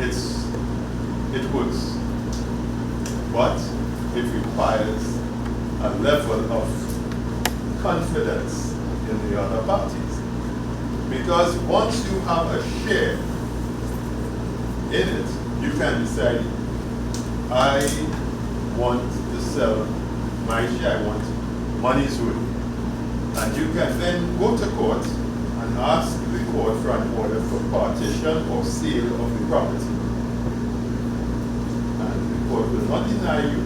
it works. But it requires a level of confidence in the other parties. Because once you have a share in it, you can decide, I want to sell my share, I want money's worth. And you can then go to court and ask the court for an order for partition or sale of the property. And the court will not deny you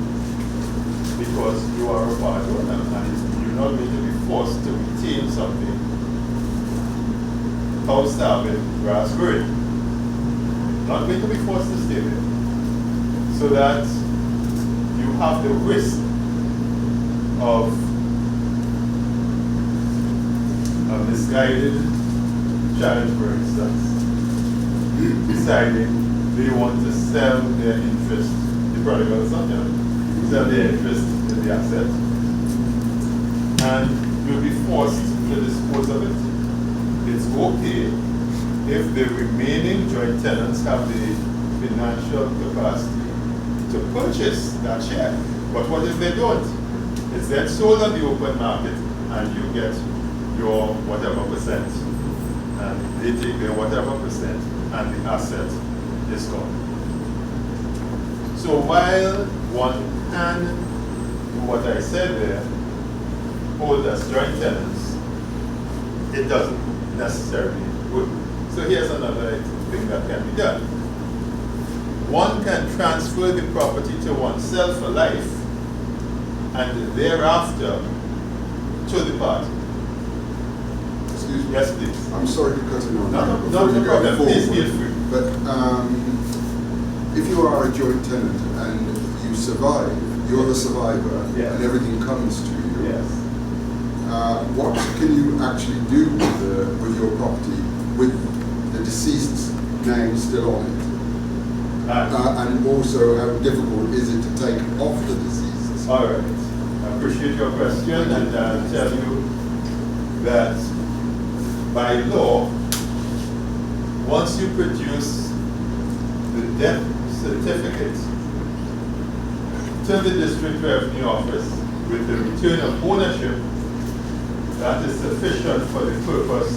because you are a part owner and you're not going to be forced to retain something. House starving, grass growing. Not going to be forced to stay there. So that you have the risk of a misguided child, for instance, deciding they want to sell their interest, the prodigal son, sell their interest in the asset, and you'll be forced to dispose of it. It's okay if the remaining joint tenants have the financial capacity to purchase that share. But what if they don't? It's then sold on the open market and you get your whatever percent, and they take their whatever percent, and the asset is gone. So while one can do what I said there, hold as joint tenants, it doesn't necessarily work. So here's another thing that can be done. One can transfer the property to oneself for life and thereafter to the party. Excuse me. Yes, please. I'm sorry to cut in on No, that. no, before no you go problem. Please forward. feel free. But if you are a joint tenant and you survive, you're the survivor, Yes. and everything comes to you. Yes. What can you actually do with your property with the deceased's name still on it? And also, how difficult is it to take off the deceased? All right. I appreciate your question, and I'll tell you that by law, once you produce the death certificate to the District Revenue Office with the return of ownership, that is sufficient for the purpose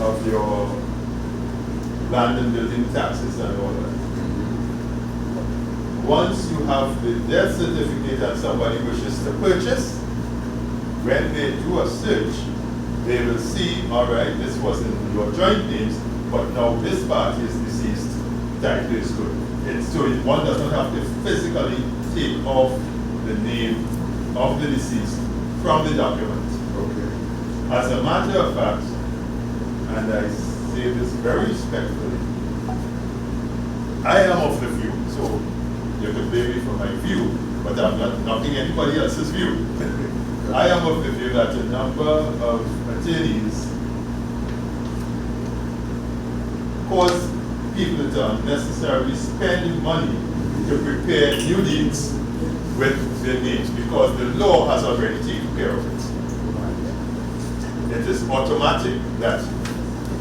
of your land and building taxes and all that. Once you have the death certificate and somebody wishes to purchase, when they do a search, they will see, all right, this was in your joint names, but now this party is deceased, title is good. So one does not have to physically take off the name of the deceased from the document. Okay. As a matter of fact, and I say this very respectfully, I am of the view, so you can blame me for my view, but I'm not knocking anybody else's view. I am of the view that a number of attorneys cause people to unnecessarily spend money to prepare new deeds with their names because the law has already taken care of it. It is automatic that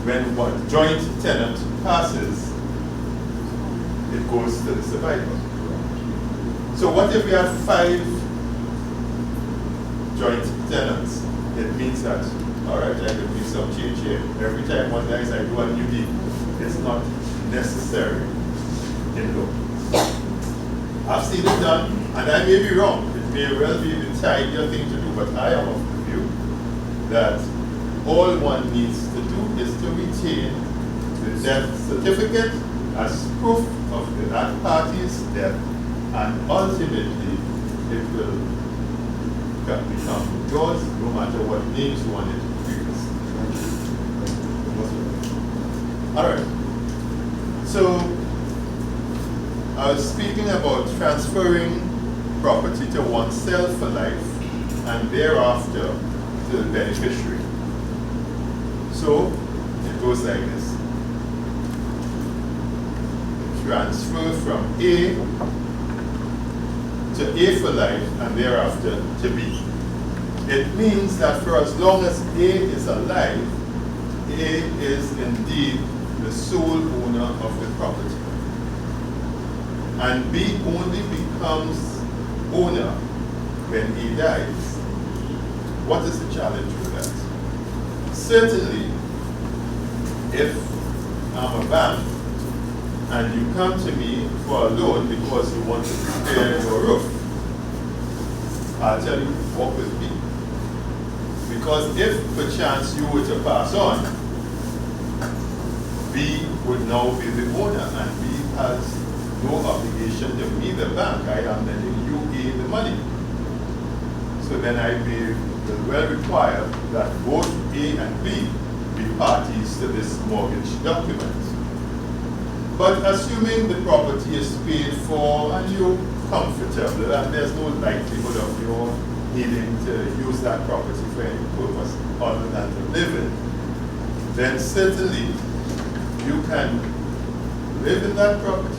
when one joint tenant passes, it goes to the survivor. So what if we have 5 joint tenants? It means that, all right, I can do some change here. Every time one dies, I do a new deed. It's not necessary in law. I've seen it done, and I may be wrong. It may well be the tidier thing to do, but I am of the view that all one needs to do is to retain the death certificate as proof of that party's death, and ultimately it will become yours no matter what names you want it to be. All right. So I was speaking about transferring property to oneself for life and thereafter to the beneficiary. So it goes like this. Transfer from A to A for life and thereafter to B. It means that for as long as A is alive, A is indeed the sole owner of the property. and B only becomes owner when A dies. What is the challenge with that? Certainly, if I'm a bank and you come to me for a loan because you want to repair your roof, I'll tell you, walk with me. Because if perchance you were to pass on, B would now be the owner, and B has no obligation to me, the bank. I am lending you A the money. So then I will well require that both A and B be parties to this mortgage document. But assuming the property is paid for and you're comfortable and there's no likelihood of your needing to use that property for any purpose other than to live in, then certainly you can live in that property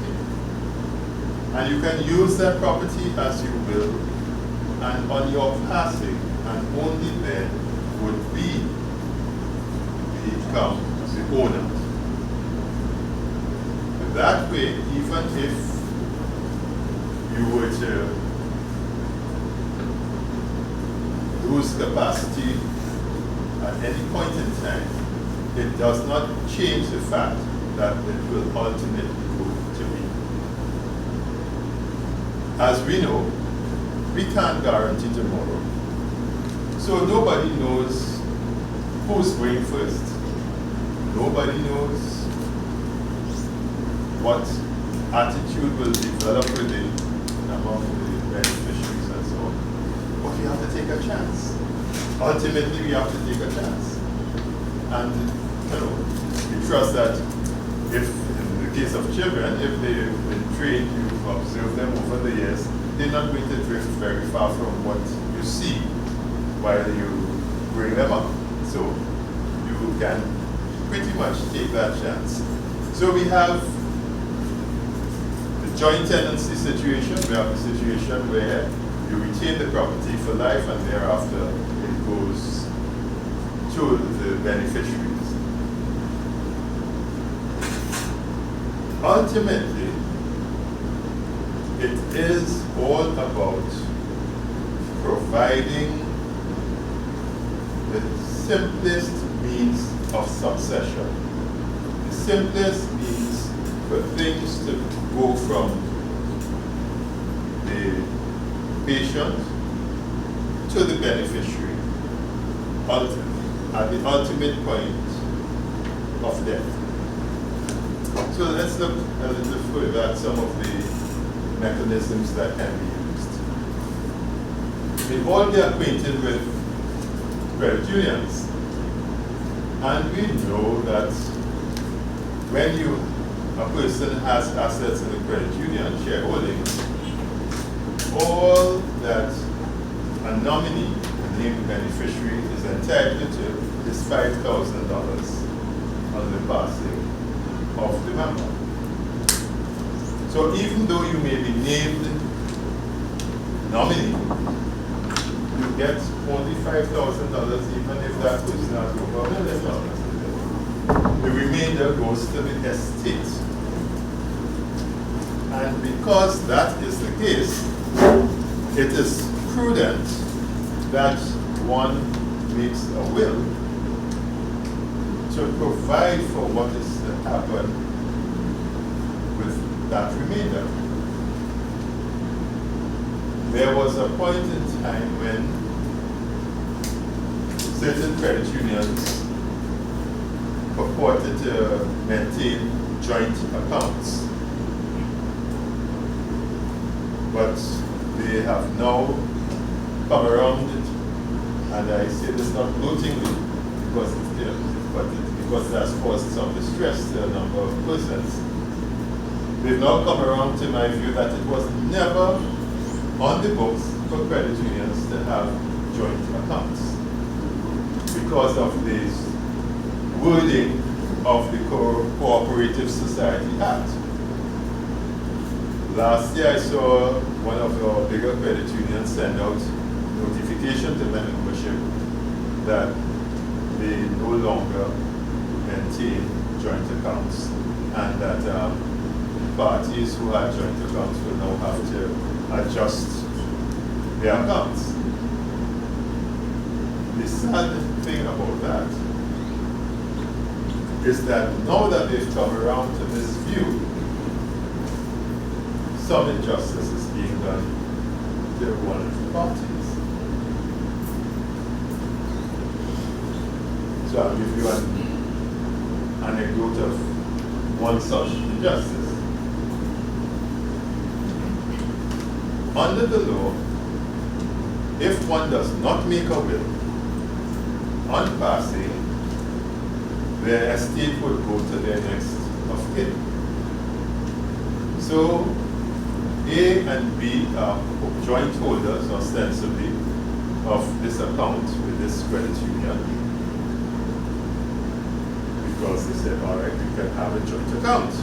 and you can use that property as you will, and on your passing, and only then would be become the owner. That way, even if you were to lose capacity at any point in time, it does not change the fact that it will ultimately go to me. As we know, we can't guarantee tomorrow. So nobody knows who's going first. Nobody knows what attitude will develop within among the beneficiaries and so on. But we have to take a chance. Ultimately, we have to take a chance. And we trust that if, in the case of children, if they've been trained, you've observed them over the years, they're not going to drift very far from what you see while you bring them up. So you can pretty much take that chance. So we have the joint tenancy situation. We have the situation where you retain the property for life and thereafter it goes to the beneficiaries. Ultimately, it is all about providing the simplest means of succession. The simplest means for things to go from the patient to the beneficiary at the ultimate point of death. So let's look a little further at some of the mechanisms that can be used. We all get acquainted with credit unions, and we know that when a person has assets in a credit union, shareholdings, all that a nominee, named beneficiary, is entitled to is $5,000 on the passing of the member. So even though you may be named nominee, you get only $5,000 even if that person has over $1 million. The remainder goes to the estate. And because that is the case, it is prudent that one makes a will to provide for what is to happen with that remainder. There was a point in time when certain credit unions purported to maintain joint accounts, but they have now come around it, and I say this not gloatingly because it's there, but because that's caused some distress to a number of persons. They've now come around to my view that it was never on the books for credit unions to have joint accounts because of this wording of the Cooperative Society Act. Last year I saw one of the bigger credit unions send out notification to membership that they no longer maintain joint accounts and that parties who had joint accounts will now have to adjust their accounts. The sad thing about that is that now that they've come around to this view, some injustice is being done to one of the parties. So I'll give you an anecdote of one such injustice. Under the law, if one does not make a will, on passing, their estate would go to their next of kin. So A and B are joint holders ostensibly of this account with this credit union, because they said, all right, we can have a joint account.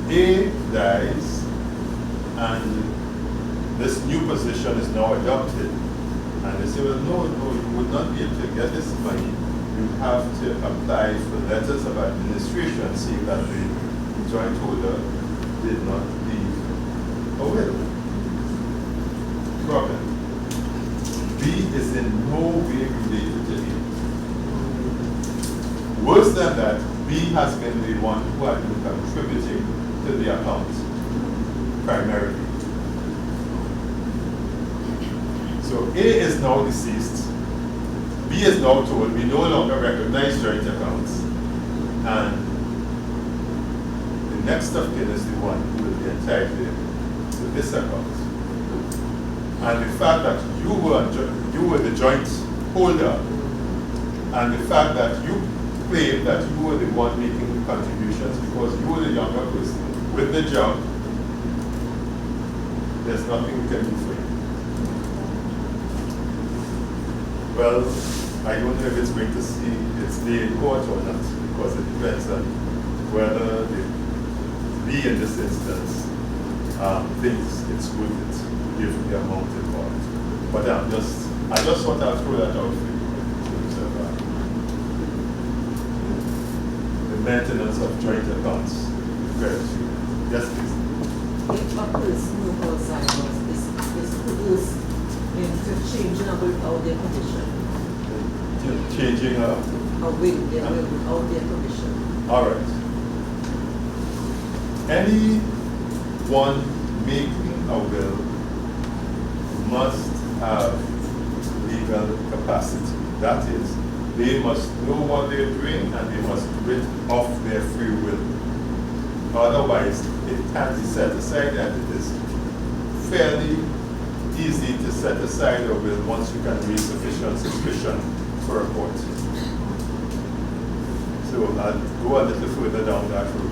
A dies, and this new position is now adopted. And they say, well, no, you would not be able to get this money. You have to apply for letters of administration, seeing that the joint holder did not leave a will. Problem. B is in no way related to A. Worse than that, B has been the one who had been contributing to the account, primarily. So A is now deceased. B is now told we no longer recognize joint accounts. And the next of kin is the one who will be entitled to this account. And the fact that you were the joint holder, and the fact that you claim that you were the one making the contributions because you were the younger person with the job, there's nothing we can do for you. Well, I don't know if it's going to see its day in court or not, because it depends on whether the B in this instance thinks it's worth it, given the amount involved. But I just want to throw that out for you in terms of the maintenance of joint accounts. Yes, please. If a person who has Alzheimer's is produced into changing a will without their permission. Changing a will, their will without their permission. All right. Anyone making a will must have legal capacity. That is, they must know what they're doing and they must do it of their free will. Otherwise, it can be set aside, and it is fairly easy to set aside a will once you can raise sufficient suspicion for a court. So I'll go a little further down that road.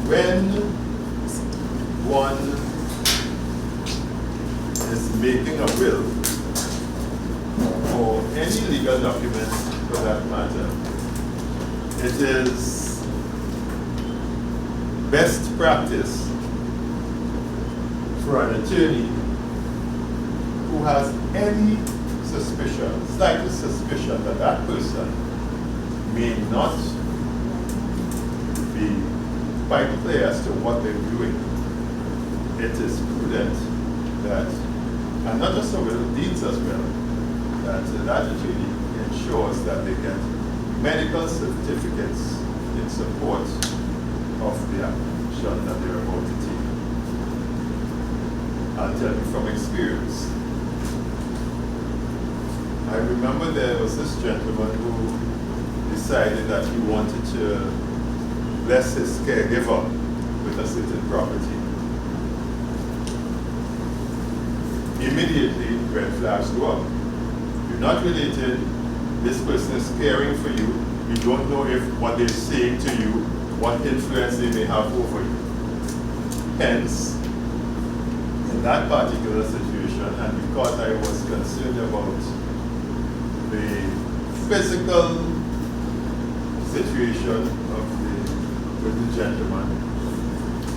When one is making a will, or any legal document for that matter, it is best practice for an attorney who has any suspicion, slightest suspicion that that person may not be quite clear as to what they're doing. It is prudent that, and not just a will, deeds as well, that that attorney ensures that they get medical certificates in support of the action that they're about to take. I'll tell you from experience. I remember there was this gentleman who decided that he wanted to bless his caregiver with a certain property. Immediately, red flags go up. You're not related, this person is caring for you, you don't know if what they're saying to you, what influence they may have over you. Hence, in that particular situation, and because I was concerned about the physical situation with the gentleman,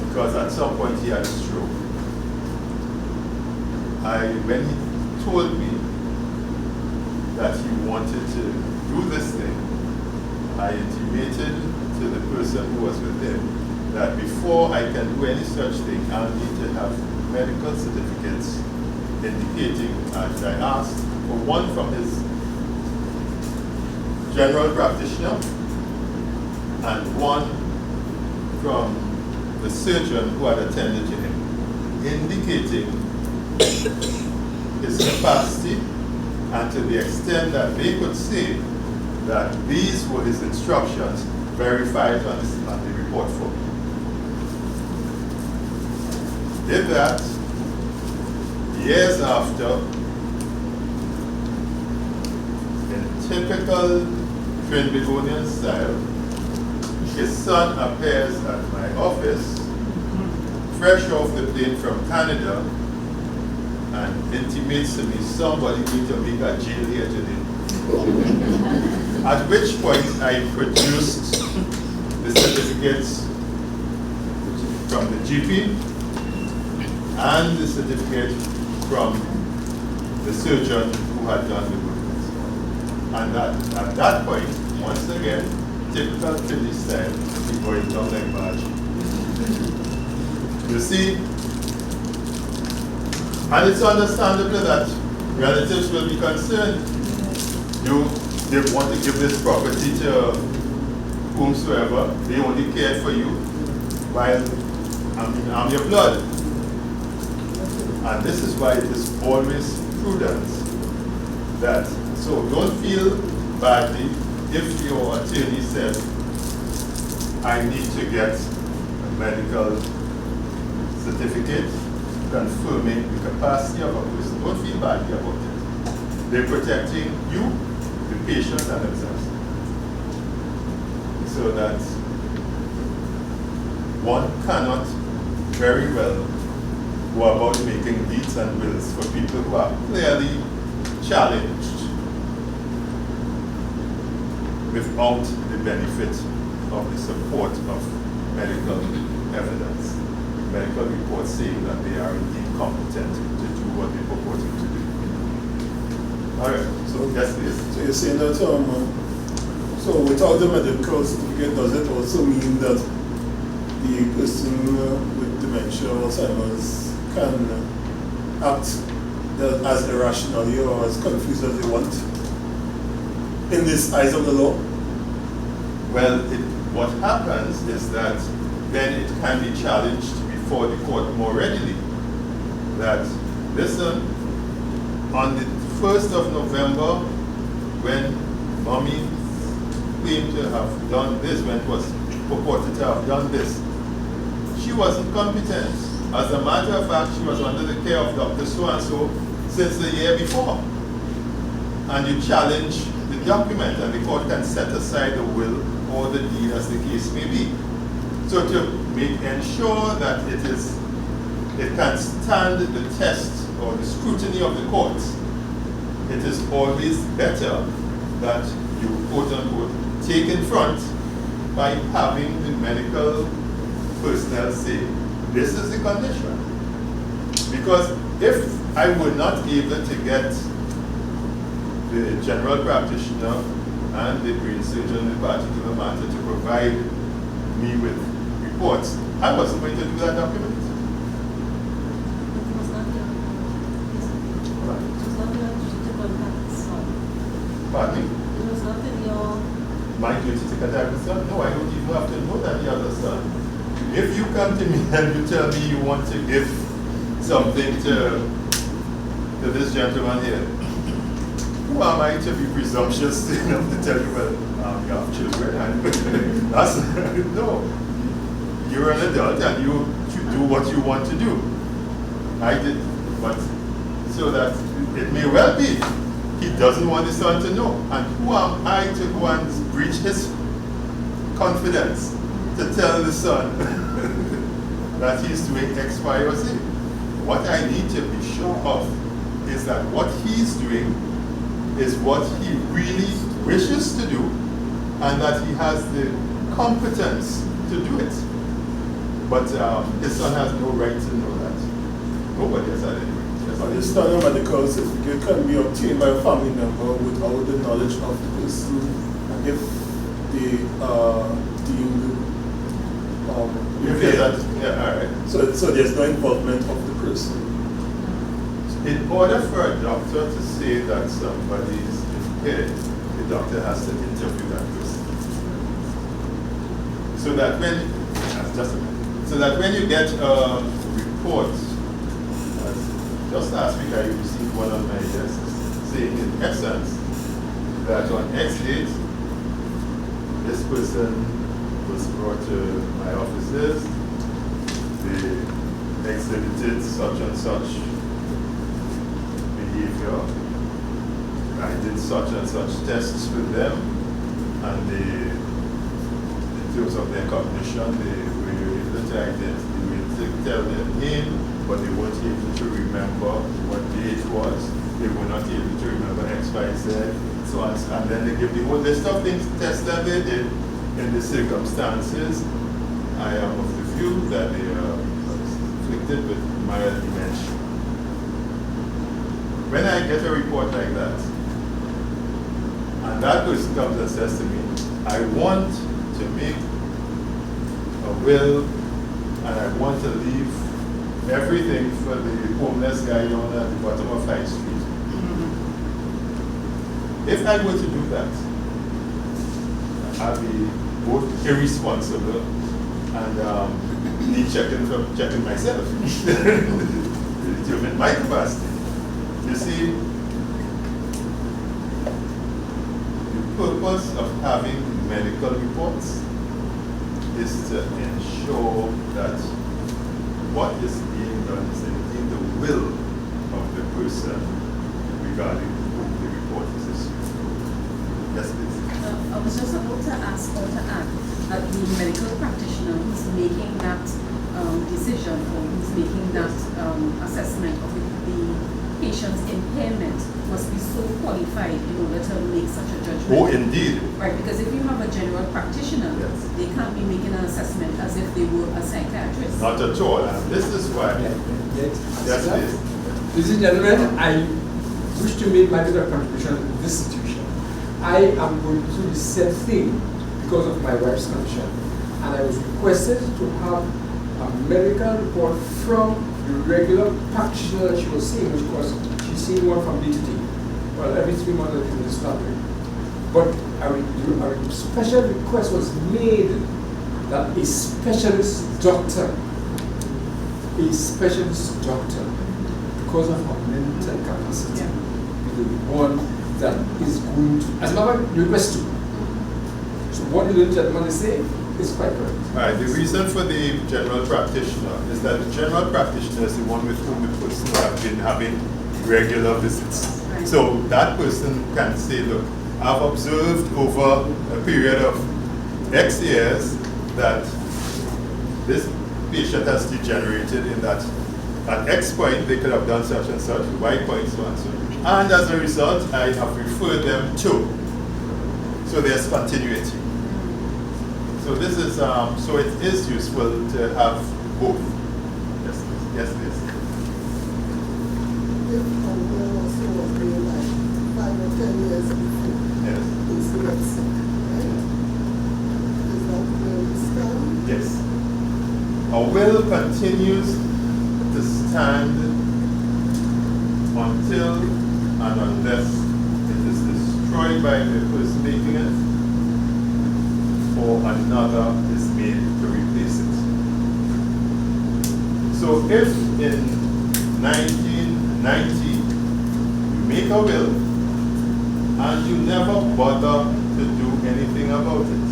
because at some point he had a stroke. When he told me that he wanted to do this thing, I intimated to the person who was with him that before I can do any such thing, I'll need to have medical certificates indicating, and I asked for one from his general practitioner and one from the surgeon who had attended to him, indicating his capacity and to the extent that they could say that these were his instructions verified on the report form. Did that. Years after, in typical Trinbagonian style, his son appears at my office, fresh off the plane from Canada, and intimates to me, somebody needs to make a jail here today. At which point I produced the certificates from the GP and the certificate from the surgeon who had done the movements. And at that point, once again, typical Philly style, we going down like March. You see, and it's understandable that relatives will be concerned. They want to give this property to whomsoever. They only cared for you while I'm your blood. And this is why it is always prudence that, so don't feel badly if your attorney says, I need to get a medical certificate confirming the capacity of a person. Don't feel badly about it. They're protecting you, the patient, and themselves. So that one cannot very well go about making deeds and wills for people who are clearly challenged without the benefit of the support of medical evidence. Medical reports saying that they are indeed competent to do what they're purporting to do. All right, so yes, please. So you're saying that, so without the medical certificate, does it also mean that the person with dementia or Alzheimer's can act as irrationally or as confused as they want in this eyes of the law? Well, what happens is that then it can be challenged before the court more readily. That, listen, on the 1st of November, when mommy claimed to have done this, when it was purported to have done this, she wasn't competent. As a matter of fact, she was under the care of Dr. So-and-so since the year before. And you challenge the document, and the court can set aside the will or the deed as the case may be. So to ensure that it can stand the test or the scrutiny of the courts, it is always better that you quote-unquote take in front by having the medical personnel say, this is the condition. Because if I were not able to get the general practitioner and the brain surgeon in particular matter to provide me with reports, I wasn't going to do that document. Pardon me? It was not in your... My duty to contact the son? No, I don't even have to know that the other son. If you come to me and you tell me you want to give something to this gentleman here, who am I to be presumptuous enough to tell you, well, you have children? That's, no. You're an adult and you do what you want to do. I did, but so that it may well be he doesn't want his son to know. And who am I to go and breach his confidence to tell the son that he's doing X, Y, or Z? What I need to be sure of is that what he's doing is what he really wishes to do, and that he has the competence to do it. But his son has no right to know that. Nobody has had any right. This non-medical certificate can be obtained by a family member without the knowledge of the person, and if they are deemed impaired. Yeah, all right. So there's no involvement of the person. In order for a doctor to say that somebody is impaired, the doctor has to interview that person. So that when you get a report, just last week I received one on my desk saying in essence that on X date, this person was brought to my offices, they exhibited such and such behavior. I did such and such tests with them, and in terms of their cognition, they were able to tell their name, but they weren't able to remember what day it was. They were not able to remember X, Y, Z, so on. And then they give the whole list of things, tests that they did in the circumstances. I am of the view that they are afflicted with mild dementia. When I get a report like that, and that person comes and says to me, I want to make a will and I want to leave everything for the homeless guy down at the bottom of High Street. If I were to do that, I'd be both irresponsible and need checking myself. Determine my capacity. You see, the purpose of having medical reports is to ensure that what is being done is indeed the will of the person regarding whom the report is issued. Yes, please. I was just about to ask or to add that the medical practitioner who's making that decision or who's making that assessment of the patient's impairment must be so qualified in order to make such a judgment. Oh, indeed. Right, because if you have a general practitioner, Yes. they can't be making an assessment as if they were a psychiatrist. Not at all. And this is why. Yes, please. Ladies and gentlemen, I wish to make my little contribution in this situation. I am going through the same thing because of my wife's condition. And I was requested to have a medical report from the regular practitioner that she was seeing, which was, she's seeing one from day to day. Well, every 3 months I do this family. But a special request was made that a specialist doctor, because of her mental capacity, be the one that is going to, as a matter of request to. So what the little gentleman is saying is quite correct. All right, the reason for the general practitioner is that the general practitioner is the one with whom the person has been having regular visits. Right. So that person can say, look, I've observed over a period of X years that this patient has degenerated in that at X point they could have done such and such, Y point so and so. And as a result, I have referred them to. So there's continuity. So this is so it is useful to have both. Yes, please. Yes, please. If a will also was made like 5 or 10 years before, Yes. it's not sick, right? Is that where we stand? Yes. A will continues to stand until and unless it is destroyed by the person making it, or another is made to replace it. So if in 1990 you make a will and you never bother to do anything about it,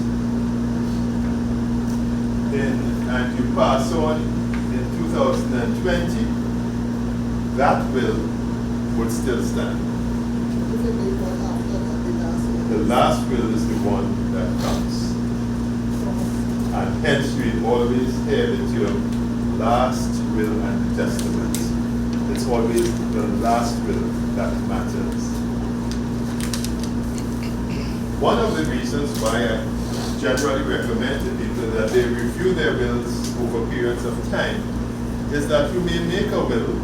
and you pass on in 2020, that will would still stand. If it made one after that, the last one. The last will is the one that counts. And hence we always hear the term last will and testament. It's always the last will that matters. One of the reasons why I generally recommend to people that they review their wills over periods of time is that you may make a will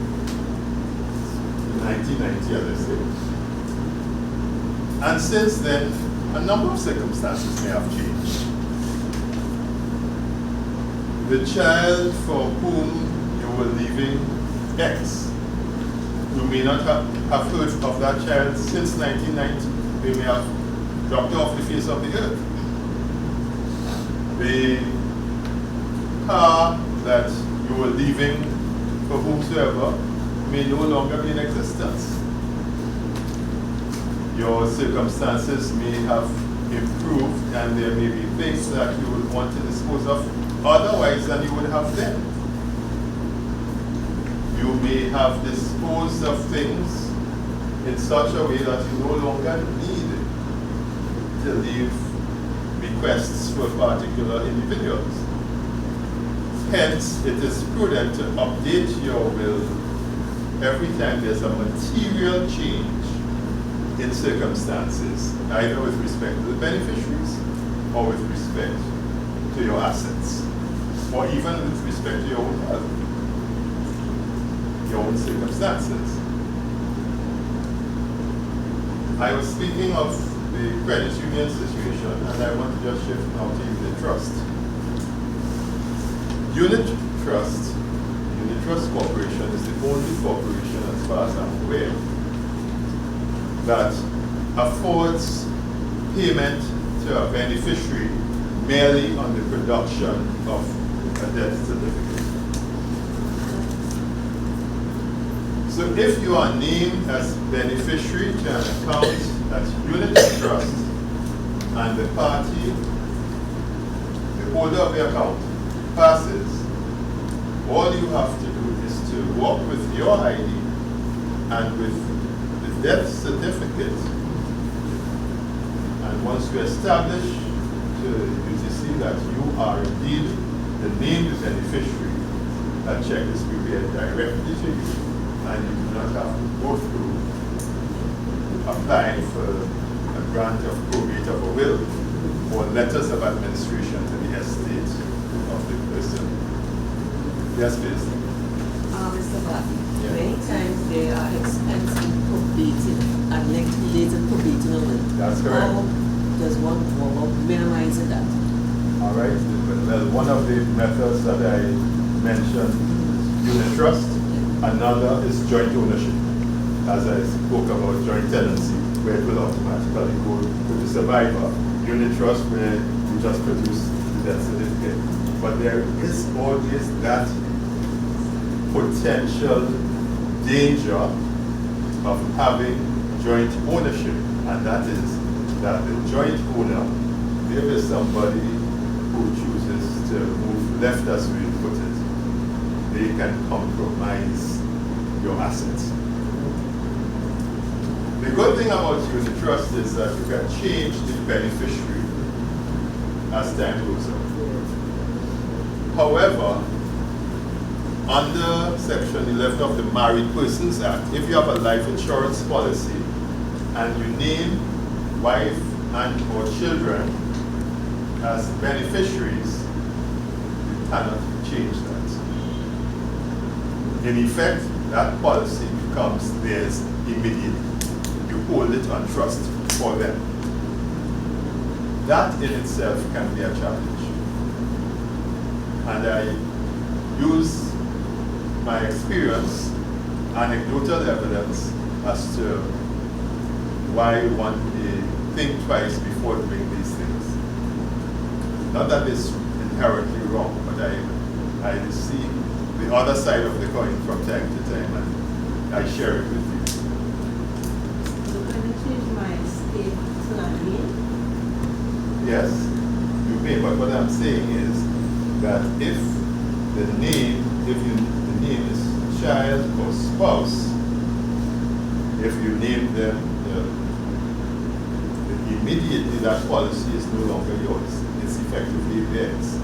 1990, as I say. And since then, a number of circumstances may have changed. The child for whom you were leaving X, you may not have heard of that child since 1990. They may have dropped off the face of the earth. The car that you were leaving for whomsoever may no longer be in existence. Your circumstances may have improved and there may be things that you would want to dispose of otherwise than you would have then. You may have disposed of things in such a way that you no longer need to leave bequests for particular individuals. Hence, it is prudent to update your will every time there's a material change in circumstances, either with respect to the beneficiaries or with respect to your assets, or even with respect to your own health, your own circumstances. I was speaking of the credit union situation, and I want to just shift now to unit trust. Unit Trust Corporation is the only corporation, as far as I'm aware, that affords payment to a beneficiary merely on the production of a death certificate. So if you are named as beneficiary to an account at Unit Trust and the party, the holder of the account, passes, all you have to do is to walk with your ID and with the death certificate, and once you establish to the UTC that you are indeed the named beneficiary, that check is prepared directly to you, and you do not have to go through applying for a grant of probate of a will or letters of administration to the estate of the person. Yes, please. Mr. Black, Yeah. many times there are expensive probating and liquidated probating on it. That's correct. How does one go about minimizing that? All right. Well, one of the methods that I mentioned is unit trust. Another is joint ownership, as I spoke about joint tenancy, where it will automatically go to the survivor. Unit trust, where you just produce the death certificate. But there is always that potential danger of having joint ownership, and that is that the joint owner, there is somebody who chooses to move left, as we put it, they can compromise your assets. The good thing about unit trust is that you can change the beneficiary as time goes on. However, under Section 11 of the Married Persons Act, if you have a life insurance policy and you name wife and or children as beneficiaries, you cannot change that. In effect, that policy becomes theirs immediately. You hold it on trust for them. That in itself can be a challenge. And I use my experience, anecdotal evidence, as to why one may think twice before doing these things. Not that it's inherently wrong, but I see the other side of the coin from time to time, and I share it with you. So can I change my estate to that name? Yes, you may, but what I'm saying is that if the name is child or spouse, if you name them, immediately that policy is no longer yours. It's effectively theirs.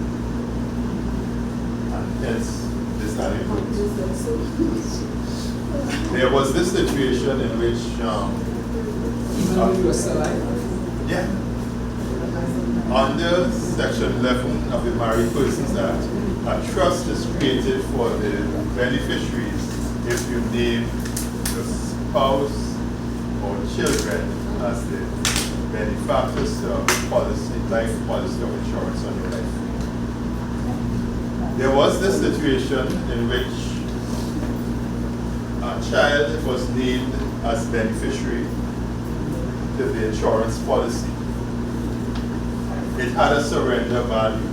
And hence, this anecdote. There was this situation in which Even when you are still alive? yeah. Under Section 11 of the Married Persons Act, a trust is created for the beneficiaries if you name the spouse or children as the benefactors of policy, life policy of insurance on your life. There was this situation in which a child was named as beneficiary to the insurance policy. It had a surrender value.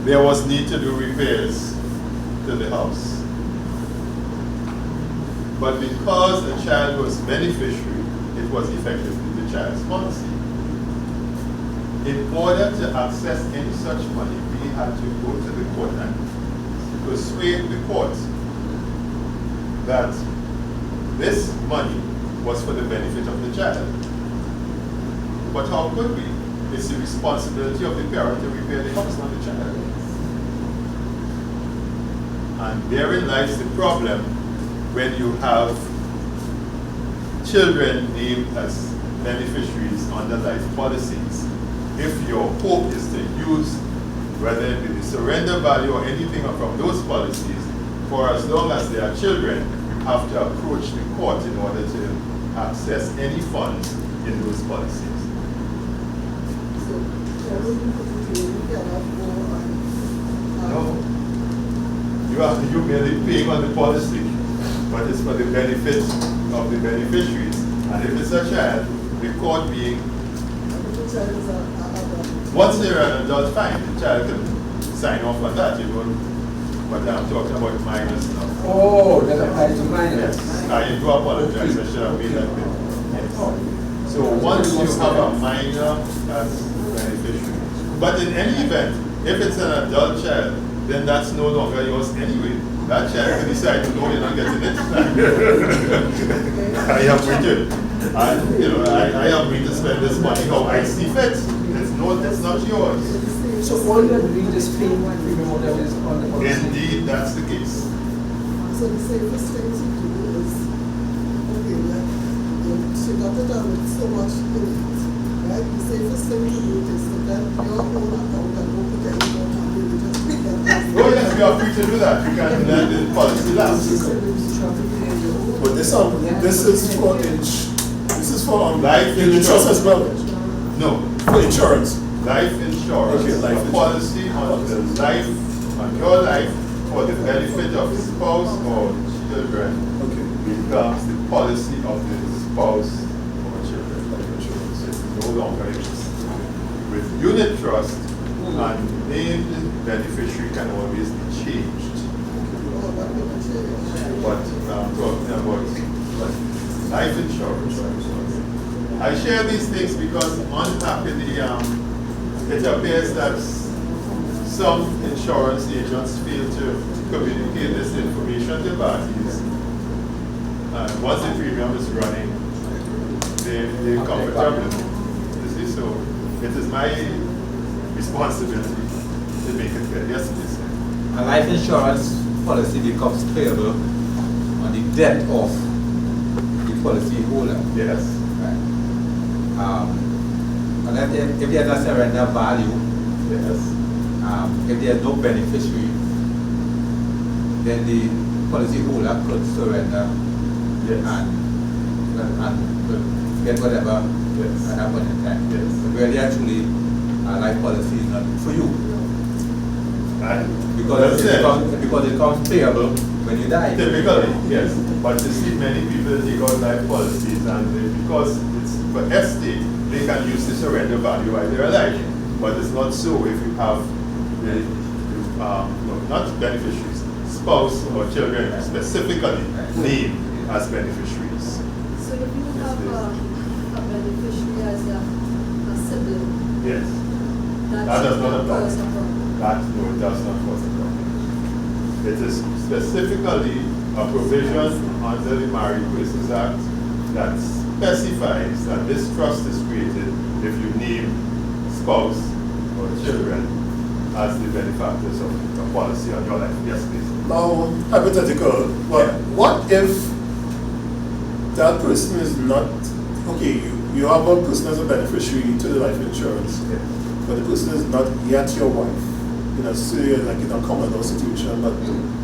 There was need to do repairs to the house. But because the child was beneficiary, it was effectively the child's policy. In order to access any such money, we had to go to the court and persuade the court that this money was for the benefit of the child. But how could we? It's the responsibility of the parent to repair the house, not the child. And therein lies the problem when you have children named as beneficiaries under life policies. If your hope is to use, whether it be the surrender value or anything from those policies, for as long as they are children, you have to approach the court in order to access any funds in those policies. No. You merely paying on the policy, but it's for the benefit of the beneficiaries. And if it's a child, the court being, once they're an adult, fine, the child can sign off on that, you know. But I'm talking about minors now. Oh, that applies to minors. Yes, I do apologize, I should have made that clear. Yes. So once you have a minor as beneficiary, but in any event, if it's an adult child, then that's no longer yours anyway. That child can decide to know you're not getting it. I am with you. I am going to spend this money how I see fit. It's not yours. So all you are doing is paying one premium whatever is on the policy. Indeed, that's the case. So the safest thing to do is, okay, she got it done with so much in it, right? The safest thing to do is to get your own account and don't put any more money, you just pick them up. Oh yes, you are free to do that. You can let the policy lapse. But this is for Life insurance as well. No. For insurance. Life insurance, Okay, life a policy on the life, on your life, for the benefit of spouse or children, Okay. becomes the policy of the spouse or children. Life insurance it no longer exists. With unit trust, and named beneficiary can always be changed. But I'm talking about life insurance. I share these things because unhappily, it appears that some insurance agents fail to communicate this information to parties. And once the premium is running, they come with trouble. You see, so it is my responsibility to make it clear. Yes, please. A life insurance policy becomes payable on the death of the policy holder. Yes. Right. And if there's a surrender value, Yes. if there's no beneficiary, then the policy holder could surrender Yes. and get whatever Yes. at that point in time. Yes. But really, actually, a life policy is not for you And because that's it. it becomes payable when you die. Typically, yes. But you see many people take out life policies and because it's for estate, they can use the surrender value while they're alive. But it's not so if you have the, not beneficiaries, spouse or children specifically named as beneficiaries. So if you have a beneficiary as a sibling, Yes. that That does should not apply. cause a problem. That, no, it does not cause a problem. It is specifically a provision under the Married Persons Act that specifies that this trust is created if you name spouse or children as the benefactors of a policy on your life. Yes, please. Now, hypothetical, but what if that person is not, okay, you have one person as a beneficiary to the life insurance, Yes. but the person is not yet your wife. You know, so you're like in a common law situation, but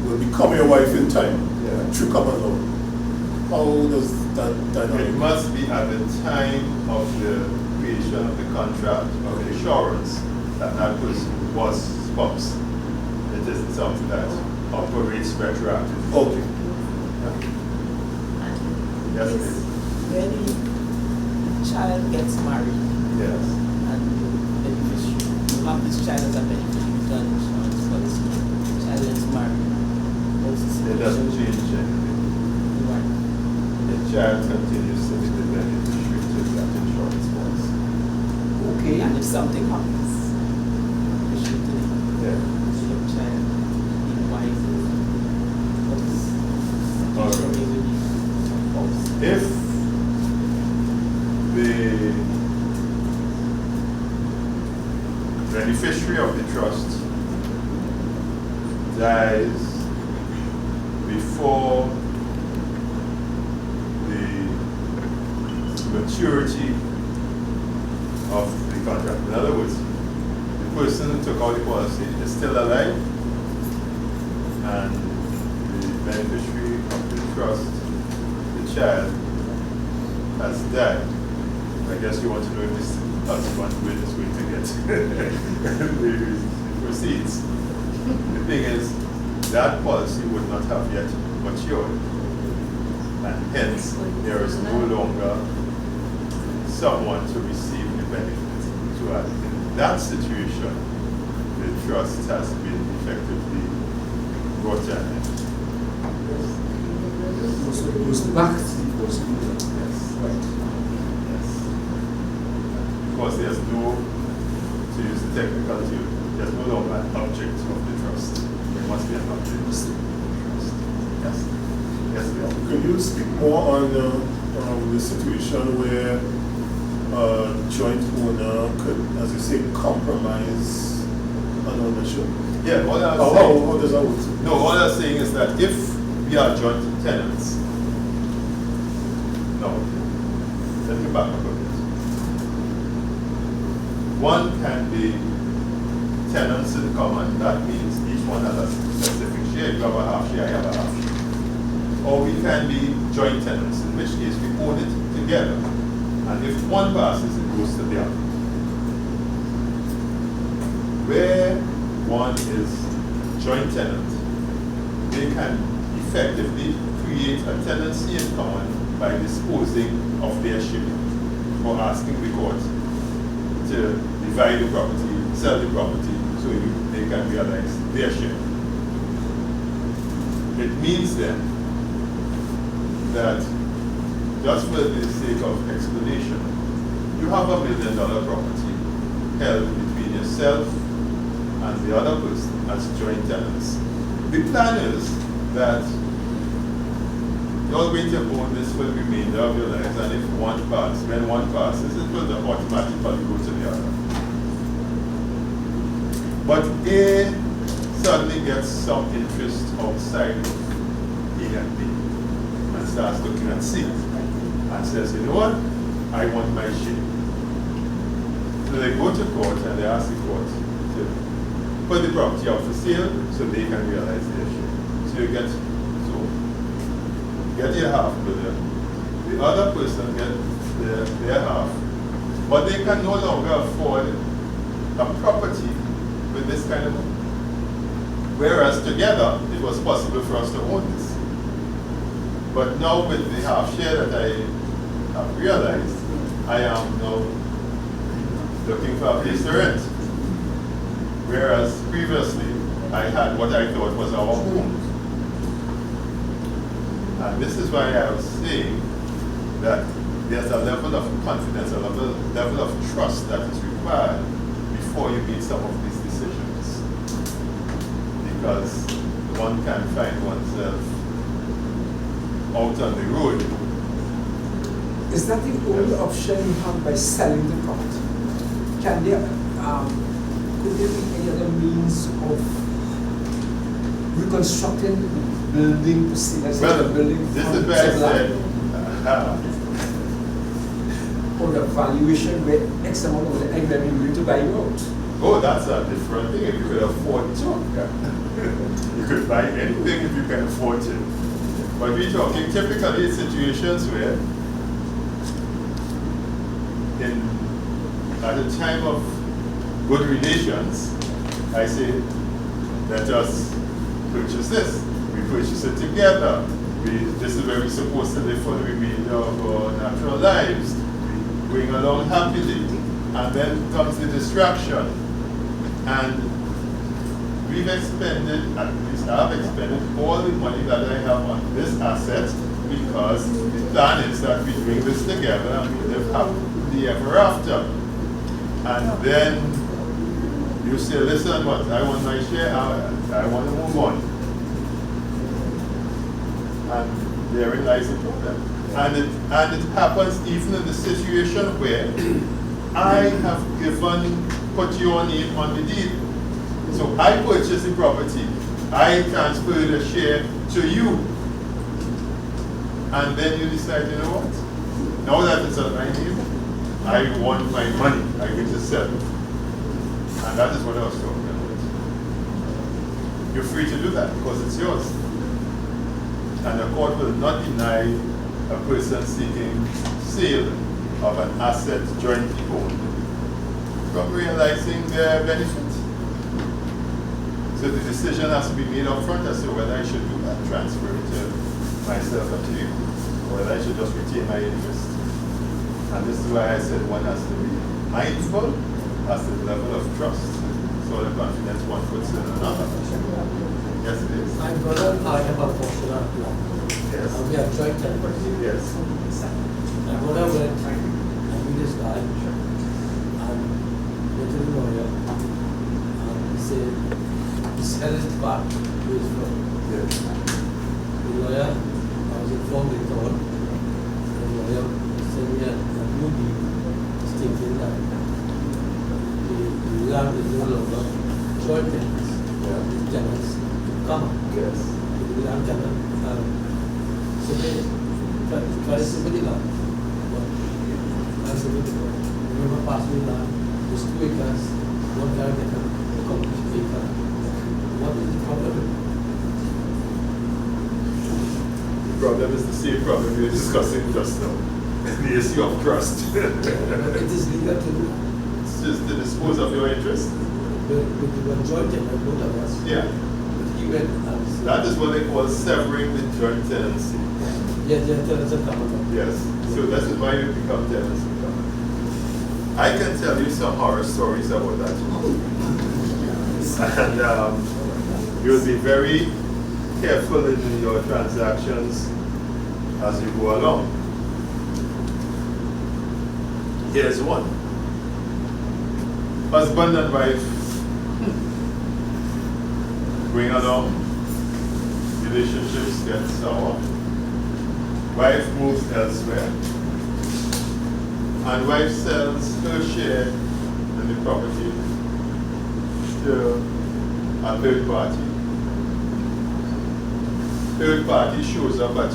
will become your wife in time. through common law? How does that dynamic? It must be at the time of the creation of the contract of insurance that that person was spouse. It isn't something that operates retroactively. Okay. Yes, please. When the child gets married Yes. and beneficiary, you have this child as a beneficiary to an insurance policy. The child gets married. What's the It situation? doesn't change anything. Right. The child continues to be the beneficiary to that insurance policy. Okay. And if something happens, you should do Yeah. your child, the wife, what is the All situation right. with the spouse? If the beneficiary of the trust dies before the maturity of the contract. In other words, the person who took out the policy is still alive, and the beneficiary of the trust, the child, has died. I guess you want to know if this husband is going to get the proceeds. The thing is, that policy would not have yet matured, and hence there is no longer someone to receive the benefit. So in that situation, the trust has been effectively brought to an end. So it goes back to the person. Yes. Right. Yes. Because there's no, to use the technical term, there's no longer an object of the trust. There must be an object of the trust. Yes. Yes, Bill. Could you speak more on the situation where a joint owner could, as you say, compromise on ownership? Yeah, all I'm How saying, does that work? no, all I'm saying is that if we are joint tenants, no, let me back up a bit. One can be tenants in common, that means each one has a specific share. You have a half share, I have a half share. Or we can be joint tenants, in which case we own it together. And if one passes, it goes to the other. Where one is joint tenant, they can effectively create a tenancy in common by disposing of their share or asking the court to divide the property, sell the property, so they can realize their share. It means then that, just for the sake of explanation, you have $1 million property held between yourself and the other person as joint tenants. The plan is that you're going to own this for the remainder of your lives, and if one passes, when one passes, it will automatically go to the other. But A suddenly gets some interest outside of A and B, and starts looking at C, and says, you know what, I want my share. So they go to court and they ask the court to put the property out for sale so they can realize their share. So you get your half with them. The other person gets their half. But they can no longer afford a property with this kind of money. Whereas together, it was possible for us to own this. But now with the half share that I have realized, I am now looking for a place to rent. Whereas previously, I had what I thought was our home. And this is why I was saying that there's a level of confidence, a level of trust that is required before you make some of these decisions. Because one can find oneself out on the road. Is that the only option you have by selling the property? Can there, could there be any other means of reconstructing the building to see as Well, a building? this is where I said, or the valuation where X amount of the egg that you're going to buy you out? oh, that's a different thing if you could afford to. You could buy anything if you can afford to. But we're talking typically situations where at the time of good relations, I say, let us purchase this. We purchase it together. This is where we're supposed to live for the remainder of our natural lives. We going along happily. And then comes the distraction. And we've expended, at least I've expended all the money that I have on this asset because the plan is that we bring this together and we live happily ever after. And then you say, listen, what, I want my share, I want to move on. And therein lies the problem. And it happens even in the situation where I have put your name on the deed. So I purchase the property, I transfer the share to you. And then you decide, you know what? Now that it's on my name, I want my money, I get to sell it. And that is what I was talking about. You're free to do that because it's yours. And the court will not deny a person seeking sale of an asset jointly owned from realizing their benefit. So the decision has to be made up front as to whether I should do that, transfer it to myself or to you, or whether I should just retain my interest. And this is why I said one has to be mindful as to the level of trust. So the confidence one puts in another. Yes, it is. My brother and I have a portion of land. Yes. And we have joint tenancy. Yes. My brother went and with his guy and went to the lawyer and he said, he sell his part to his friend. Yes. The lawyer, I was informed later on, the lawyer sent me a new deed stating that the land is no longer joint tenants. The tenants come. Yes. The land tenant try to submit the land. But I submit the land. Remember passing the land, there's 2 acres, one caretaker, a complete acre. What is the problem? The problem is the same problem we were discussing just now. The issue of trust. It is legal to do. It's just to dispose of your interest. With the joint tenant, both of us. Yeah. But he went and That is what they call severing the joint tenancy. yeah, tenants are coming. Yes. So this is why you become tenants. I can tell you some horror stories about that. And you'll be very careful in your transactions as you go along. Here's one. Husband and wife going along, relationships get sour. Wife moves elsewhere, and wife sells her share in the property to a third party. Third party shows up at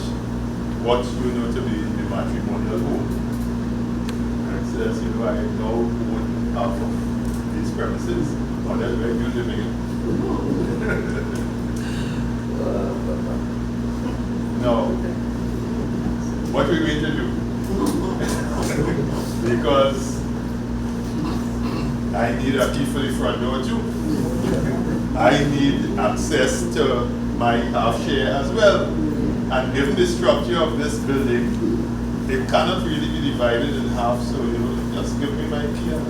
what you know to be the matrimonial home and says, you know, I now own half of these premises, or that's where you're living in. No. What we're going to do? Because I need a key for the front door too. I need access to my half share as well. And given the structure of this building, it cannot really be divided in half, so you know, just give me my key and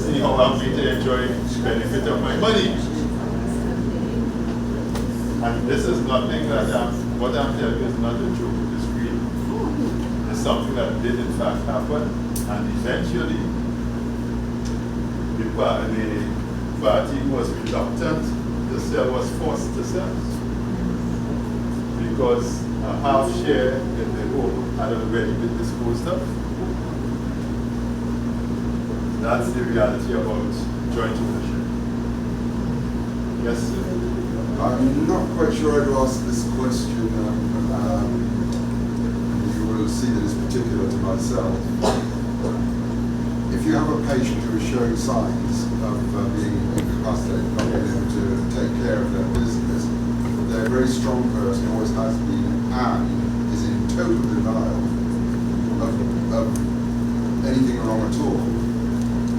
see how I'm going to enjoy the benefit of my money. And this is nothing that what I'm telling you is not a joke, it is real. It's something that did in fact happen, and eventually the party who was reluctant to sell was forced to sell. Because a half share in the home had already been disposed of. That's the reality about joint ownership. Yes, sir? I'm not quite sure how to ask this question. You will see that it's particular to myself. If you have a patient who is showing signs of being incapacitated, not being able to take care of their business, they're very strong person, always has been, and is in total denial of anything wrong at all.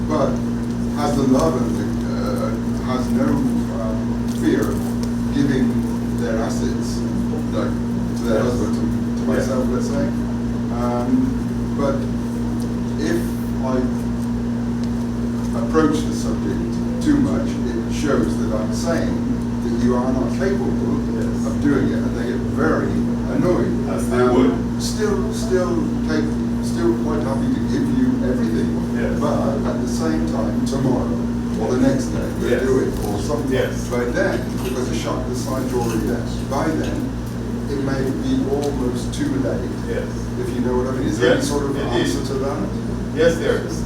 But has the love and has no fear of giving their assets, like to their husband, to myself, let's say. But if I approach the subject too much, it shows that I'm saying that you are not capable of doing it, and they get very annoyed. As they would. Still quite happy to give you everything, but at the same time, tomorrow or the next day, we'll do it, or something. By then, because the sign's already there, by then, it may be almost too late. If you know what I mean. Is there any sort of answer to that? Yes, there is.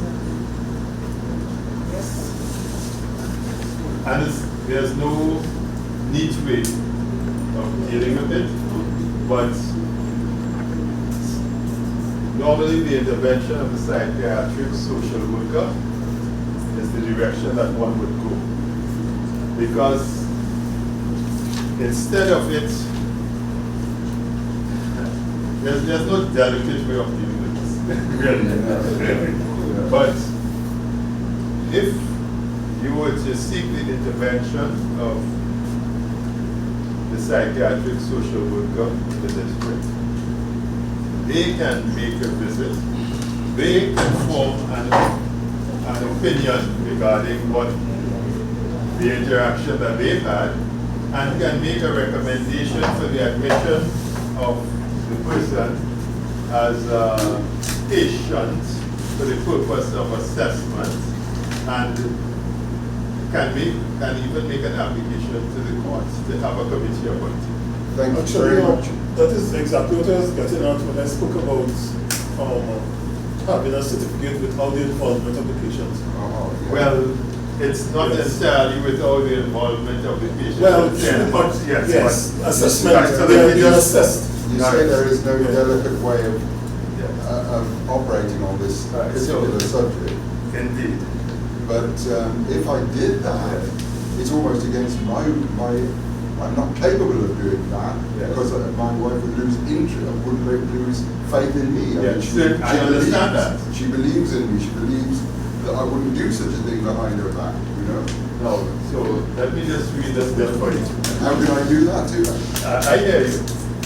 And there's no neat way of dealing with it, but normally the intervention of the psychiatric social worker is the direction that one would go. Because instead of it, there's no delicate way of dealing with this. really. But if you were to seek the intervention of the psychiatric social worker in the district, they can make a visit, they can form an opinion regarding what the interaction that they've had, and can make a recommendation for the admission of the person as a patient for the purpose of assessment, and can even make an application to the courts to have a committee appointed. Thank you Actually, very much. that is exactly what I was getting at when I spoke about having a certificate without the involvement of the patient. Well, it's not necessarily without the involvement of the patient. Well, but yes, but assessment, so they're assessed. You say there is no delicate way of operating on this particular subject. Indeed. But if I did that, it's almost against I'm not capable of doing that, because my wife would lose interest, would lose faith in me. I understand that. She believes in me. She believes that I wouldn't do such a thing behind her back, you know? No, so let me just read this bit for you. How can I do that too? I hear you.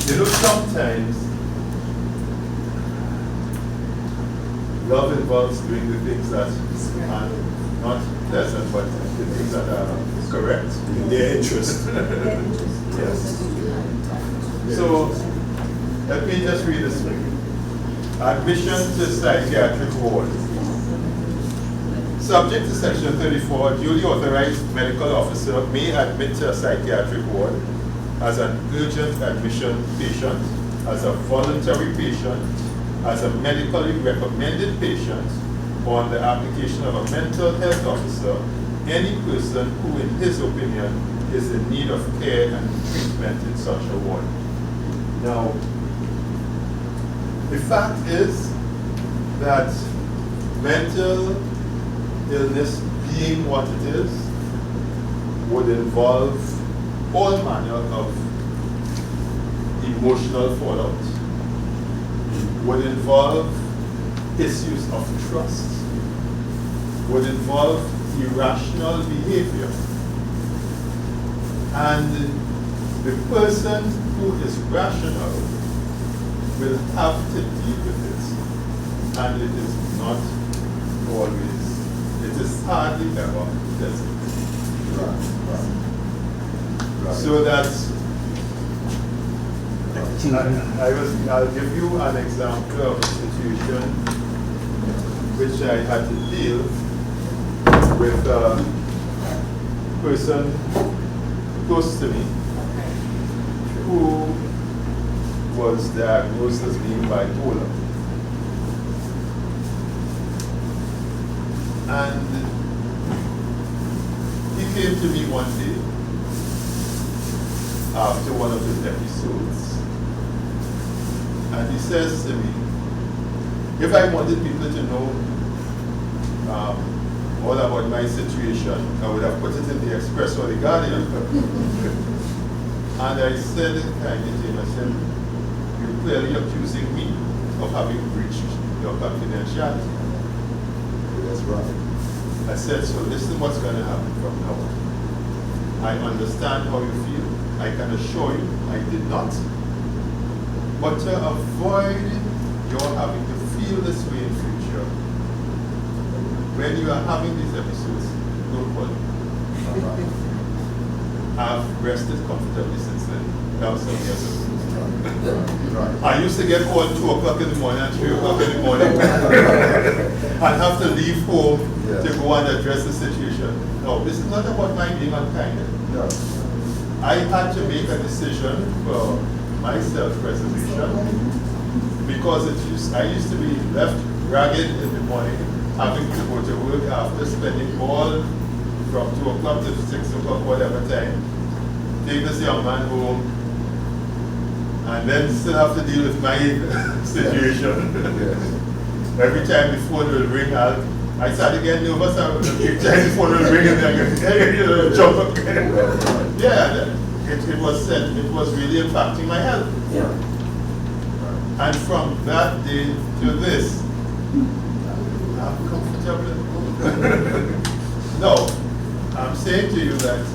You know, sometimes love involves doing the things that are not pleasant, but the things that are correct. In their interest. Yes. So, let me just read this thing. Admission to psychiatric ward. Subject to section 34, duly authorized medical officer may admit to a psychiatric ward as an urgent admission patient, as a voluntary patient, as a medically recommended patient, or on the application of a mental health officer, any person who in his opinion is in need of care and treatment in such a ward. Now, the fact is that mental illness, being what it is, would involve all manner of emotional fallout, would involve issues of trust, would involve irrational behavior. And the person who is rational will have to deal with it. And it is not always, it is hardly ever pleasant. Right. So that I'll give you an example of a situation which I had to deal with a person close to me who was diagnosed as being bipolar. And he came to me one day after one of his episodes, and he says to me, if I wanted people to know all about my situation, I would have put it in the Express or the Guardian. And I said in kind to him, I said, you're clearly accusing me of having breached your confidentiality. That's right. I said, so listen what's going to happen from now on. I understand how you feel. I can assure you I did not. But to avoid your having to feel this way in future, when you are having these episodes, don't call me. I've rested comfortably since then. That was some years ago. I used to get called 2 o'clock in the morning and 3 o'clock in the morning. I'd have to leave home to go and address the situation. No, this is not about my being unkind. No. I had to make a decision for my self-preservation because I used to be left ragged in the morning, having to go to work after spending all from 2 o'clock to 6 o'clock, whatever time, take this young man home, and then still have to deal with my situation. Yes. Every time the phone will ring, I started getting nervous. Every time the phone will ring, and I jump up. Yeah, it was really impacting my health. Yeah. And from that day to this, I'm comfortable. No, I'm saying to you that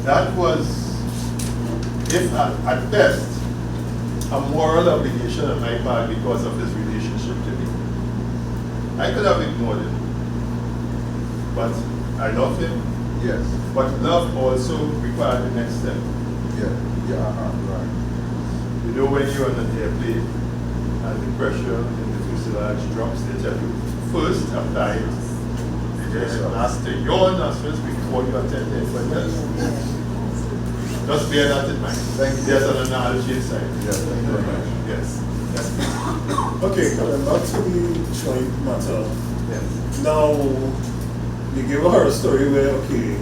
that was, if at best, a moral obligation on my part because of his relationship to me. I could have ignored him, but I love him. Yes. But love also required the next step. Right. You know, when you're on an airplane and the pressure in the fuselage drops, they tell you first apply it. Just blast to your nostrils before you attend to anybody else. Just bear that in mind. There's an analogy inside. Yes, thank you very much. Yes. Yes. Okay, coming back to the joint matter. Yes. Now, you give her a story where, okay,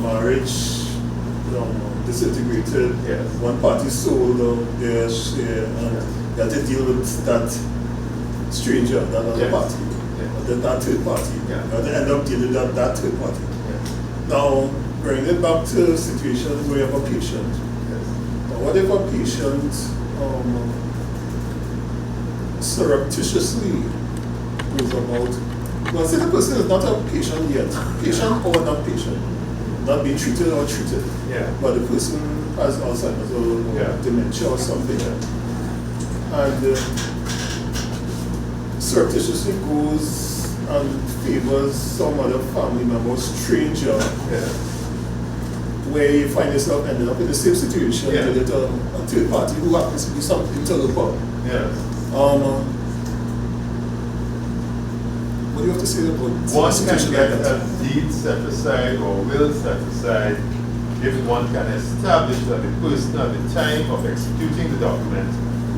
marriage disintegrated. Yes. One party sold their share, and you had to deal with that stranger, that other Yes. party, that third party. Yeah. You had to end up dealing with that third party. Yes. Now, bring it back to situations where you have a patient. Yes. Now, what if a patient surreptitiously goes about, well, say the person is not a patient yet, patient or not patient, not being treated or treated, Yeah. but the person has Alzheimer's or dementia or something, and surreptitiously goes and favors some other family member, stranger, where you find yourself ended up in the same situation with a third party who happens to be some interloper. Yes. What do you have to say about One situation can like get that? a deed set aside or will set aside if one can establish that the person at the time of executing the document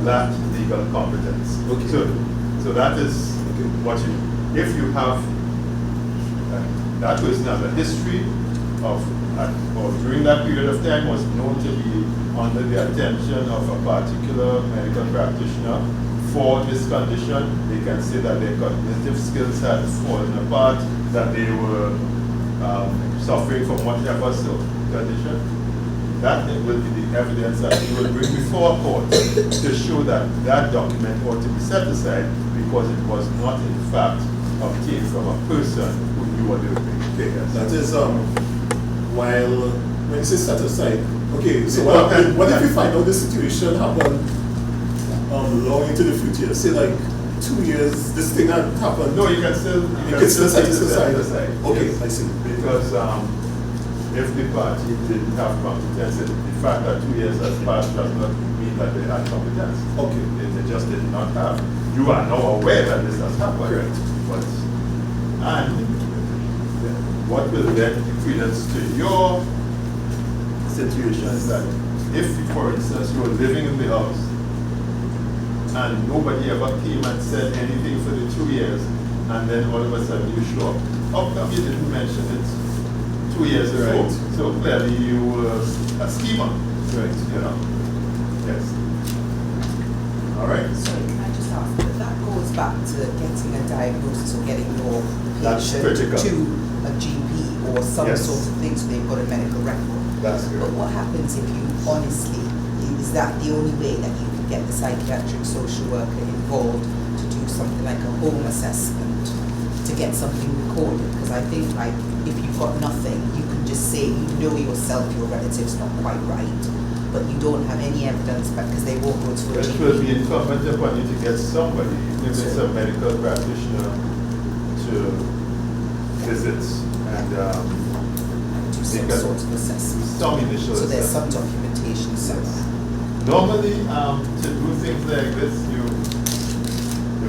lacked legal competence. Okay. So that is what you, if you have, that person has a history of, or during that period of time was known to be under the attention of a particular medical practitioner for this condition, they can say that their cognitive skills had fallen apart, that they were suffering from whatever condition. That will be the evidence that you will bring before court to show that that document ought to be set aside because it was not in fact obtained from a person who knew what they were doing. That is, while, when you say set aside, okay, so what if you find out the situation happened long into the future, say like 2 years, this thing had happened? No, you can still set it aside. Okay, yes. I see. Because if the party didn't have competence, the fact that 2 years has passed does not mean that they had competence. Okay. They just did not have. You are now aware that this has happened. Correct. But, and what will then give credence to your situation is that if, for instance, you were living in the house and nobody ever came and said anything for the 2 years, and then all of a sudden you show up, how come you didn't mention it 2 years ago? Right. So clearly you were a schemer. Right. You know. Yes. All right. Sorry, can I just ask, that goes back to getting a diagnosis or getting your That's patient critical. to a GP or some Yes. sort of thing, so they've got a medical record. That's But good. what happens if you honestly, is that the only way that you can get the psychiatric social worker involved to do something like a home assessment, to get something recorded? Because I think like if you've got nothing, you can just say you know yourself your relative's not quite right, but you don't have any evidence back because they won't go to a It will be GP. incumbent upon you to get somebody, if it's a medical practitioner, to visit and Do some because sort of assessment. some initial So there's some assessment. documentation somewhere. Normally, to do things like this, you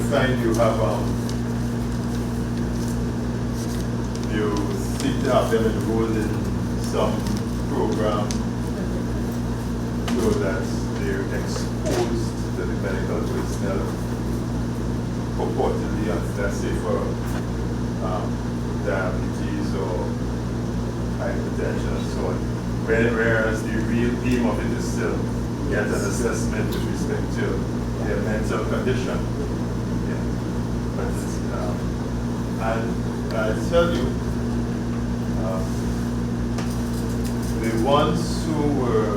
find you have you seek to have them enrolled in some program so that they're exposed to the medical personnel purportedly, let's say for diabetes or hypertension and so on. Whereas the real aim of it is still get an assessment with respect to their mental condition. Yeah. But it's, and I tell you, the ones who were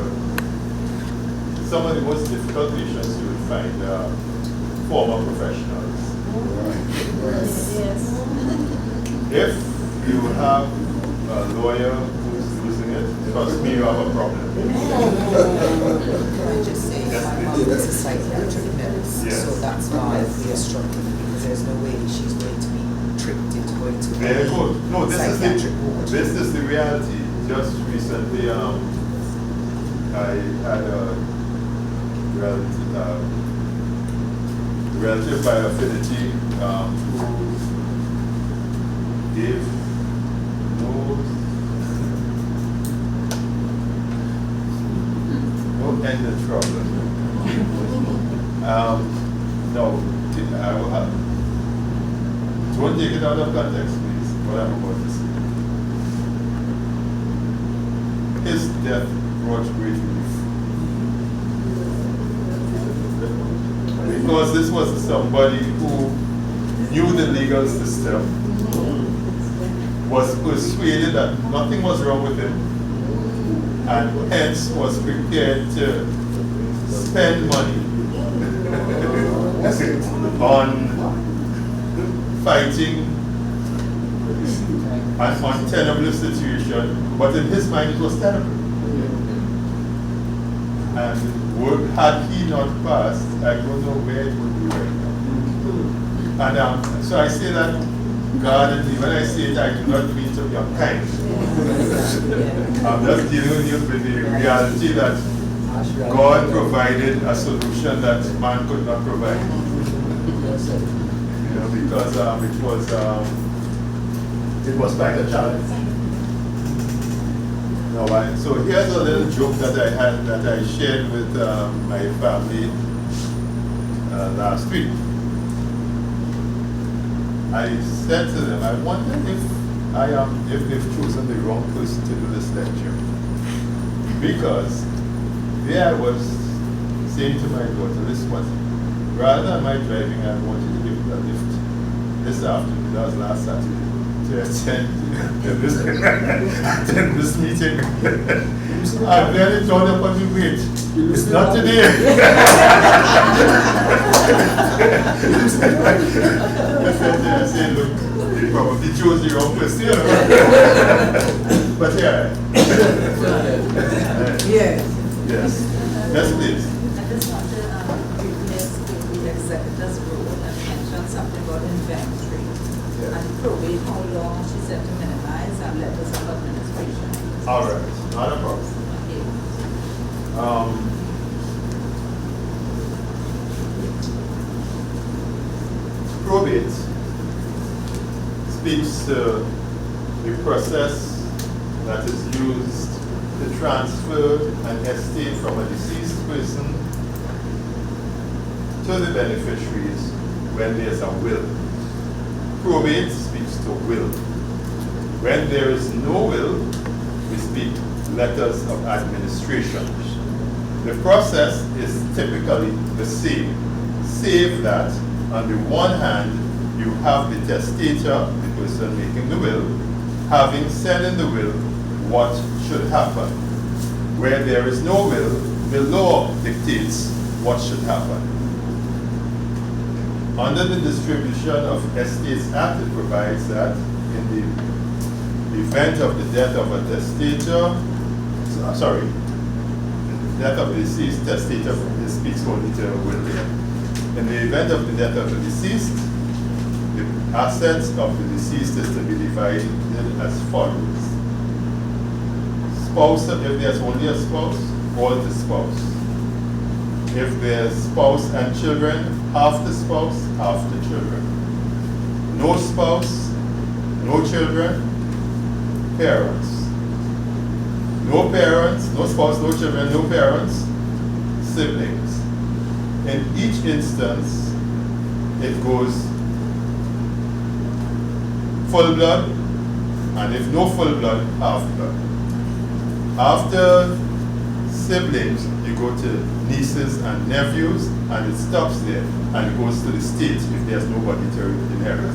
some of the most difficult patients you would find are former professionals. Yes. If you have a lawyer who's losing it, trust me, you have a problem. Can I just say, Yes, my mom please. is a psychiatric nurse, Yes. so that's why we are struggling, because there's no way she's going to be tricked into going to Very any good. No, psychiatric ward. this is the reality. Just recently, I had a relative by affinity who gave no end of trouble. No, I will have. Don't take it out of context, please, what I'm about to say. His death brought great relief. Because this was somebody who knew the legal system, was persuaded that nothing was wrong with him, and hence was prepared to spend money on fighting an untenable situation, but in his mind it was terrible. And had he not passed, I don't know where it would be right now. And so I say that guardedly. When I say it, I do not mean to be unkind. I'm just dealing with you with the reality that God provided a solution that man could not provide. You know, because it was quite a challenge. No, so here's a little joke that I had that I shared with my family last week. I said to them, I wonder if they've chosen the wrong person to do this lecture. Because there I was saying to my daughter, listen, rather than my driving, I want you to give me a lift this afternoon, that was last Saturday, to attend this meeting. And then it dawned upon me, wait, it's not today. I said, look, you probably chose the wrong person. But yeah. Yes. Yes. Yes, please. I just want to witness the executor's role and mention something about inventory. Yeah. And probate, how long she said to minimize and letters of administration. All right, not a problem. Okay. Probate speaks to the process that is used to transfer an estate from a deceased person to the beneficiaries when there's a will. Probate speaks to will. When there is no will, we speak letters of administration. The process is typically the same, save that on the one hand, you have the testator, the person making the will, having said in the will what should happen. Where there is no will, the law dictates what should happen. Under the Distribution of Estates Act, it provides that in the event of the death of a testator, death of the deceased, testator speaks only to a will there. In the event of the death of the deceased, the assets of the deceased is to be divided as follows. Spouse, if there's only a spouse, all the spouse. If there's spouse and children, half the spouse, half the children. No spouse, no children, parents. No parents, no spouse, no children, no parents, siblings. In each instance, it goes full blood, and if no full blood, half blood. After siblings, you go to nieces and nephews, and it stops there, and it goes to the state if there's nobody to inherit.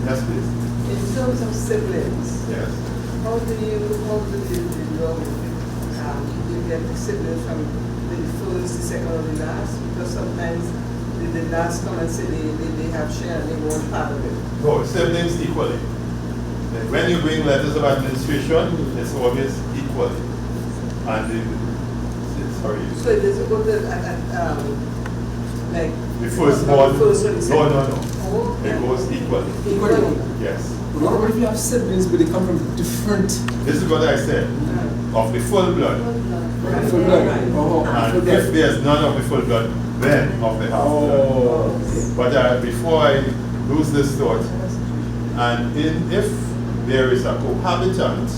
Yes, please. In terms of siblings, Yes. how do you know you get the siblings from the first, the second, or the last? Because sometimes the last come and say they have share and they want part of it. No, siblings equally. When you bring letters of administration, it's always equally. And sorry. So it doesn't go to like The firstborn. the first or the second? No. Oh, It goes equally. equally. Yes. But what about if you have siblings but they come from different This is what I said. Of the full blood. full blood? Oh, full And blood. if there's none of the full blood, then of the half blood. Oh. But before I lose this thought, and if there is a cohabitant,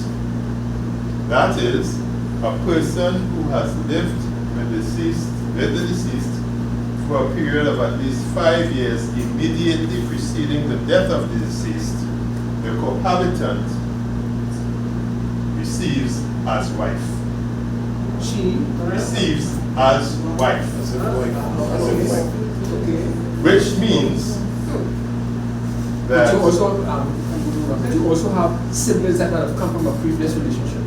that is a person who has lived with the deceased for a period of at least 5 years immediately preceding the death of the deceased, the cohabitant receives as wife. She Receives as wife. Okay. Which means But that you also have siblings that have come from a previous relationship.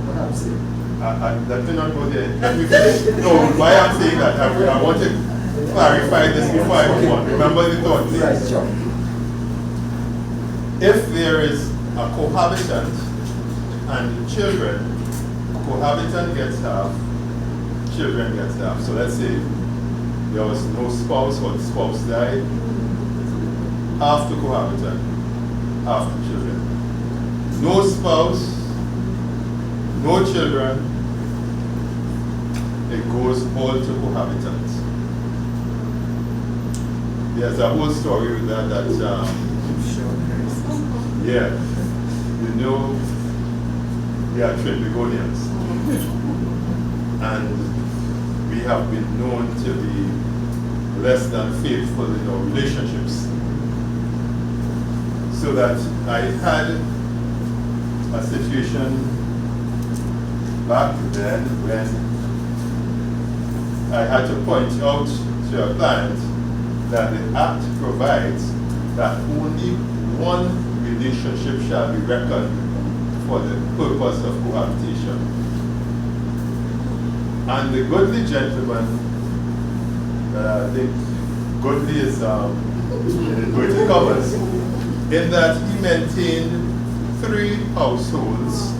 What I'm saying. let me not go there. Let me finish. No, why I'm saying that, I want to clarify this before I move on. Remember the thought, please. Right, sure. If there is a cohabitant and children, cohabitant gets half, children gets half. So let's say there was no spouse or the spouse died, half the cohabitant, half the children. No spouse, no children, it goes all to cohabitants. There's a whole story with that yeah, you know, we are Trinbagonians, and we have been known to be less than faithful in our relationships. So that I had a situation back then when I had to point out to a client that the Act provides that only one relationship shall be reckoned for the purpose of cohabitation. And the goodly gentleman, I think goodly is in inverted commas, in that he maintained 3 households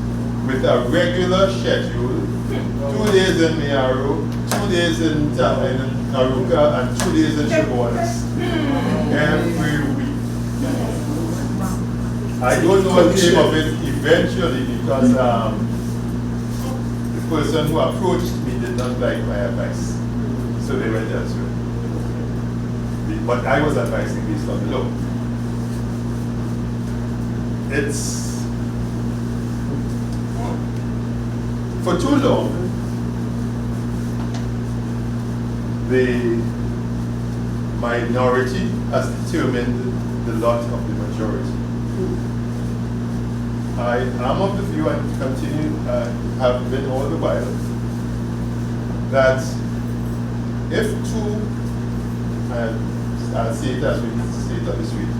with a regular schedule, 2 days in Miaro, 2 days in Aruka, and 2 days in Chabonas every week. I don't know what came of it eventually because the person who approached me did not like my advice. So they went elsewhere. But I was advising based on the law. It's for too long the minority has determined the lot of the majority. I am of the view and continue have been all the while that if two, I'll say it as we say it on the street.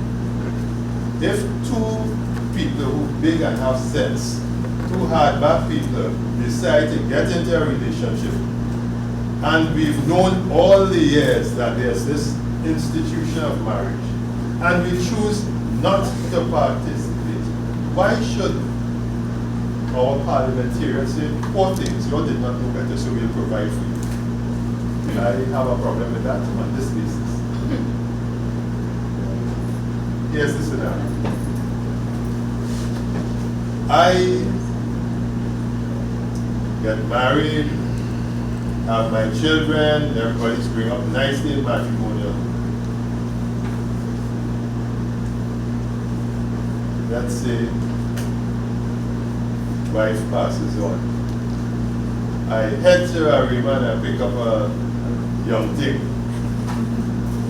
If two people who big and have sense, two hardback people, decide to get into a relationship, and we've known all the years that there's this institution of marriage, and we choose not to participate, why should our parliamentarians say 4 things? You did not know better, so we'll provide for you. I have a problem with that on this basis. Here's the scenario. I get married, have my children, everybody's growing up nicely in matrimonial. Let's say wife passes on. I head to Arima and I pick up a young thing.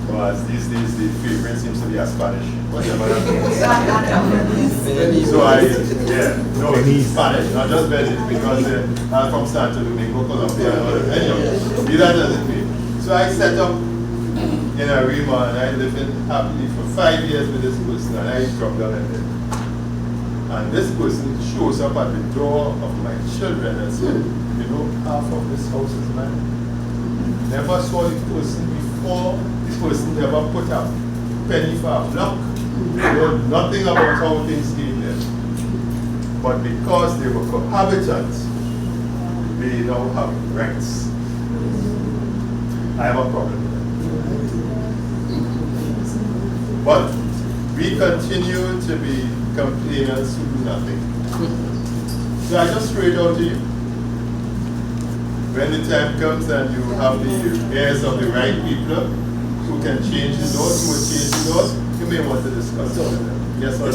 So as these days the favorite seems to be a Spanish. Whatever that means. So it's Spanish, not just Venice, because I'm from Santo Domingo, Colombia, anyway, that doesn't mean. So I set up in Arima and I lived happily for 5 years with this person and I dropped down and dead. And this person shows up at the door of my children and said, you know, half of this house is mine. Never saw the person before. This person never put a penny for a block. They know nothing about how things came there. But because they were cohabitants, they now have rights. I have a problem with that. But we continue to be complainers who do nothing. So I just throw it out to you. When the time comes and you have the heirs of the right people who can change the laws, who will change the laws, you may want to discuss it with them. Yes, sir.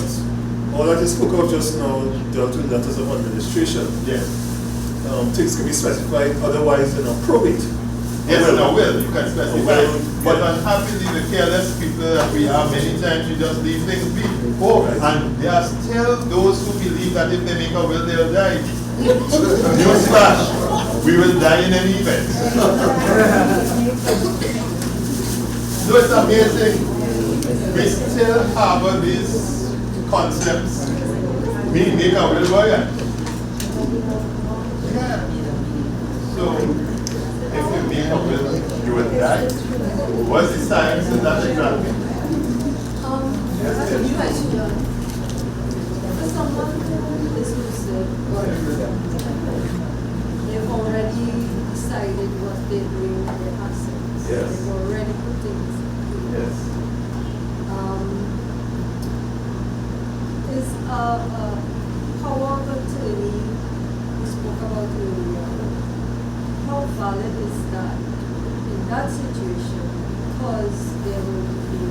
All that you spoke of just now dealt with letters of administration. Yes. Things can be specified, otherwise, probate. Yes, no, will. You can specify. But unhappily, the careless people that we are, many times you just leave things be. Oh, and there are still those who believe that if they make a will, they'll die. Newsflash, we will die in any event. So it's amazing. We still harbor these concepts. We make a will lawyer. Yeah. So, if you make a will, you will die. What's the science in that exactly? Yes, I have a question. For someone who is lucid, or they've already decided what they bring with their assets. Yes. They've already put things. Yes. Is a power of attorney we spoke about earlier, how valid is that in that situation, because there will be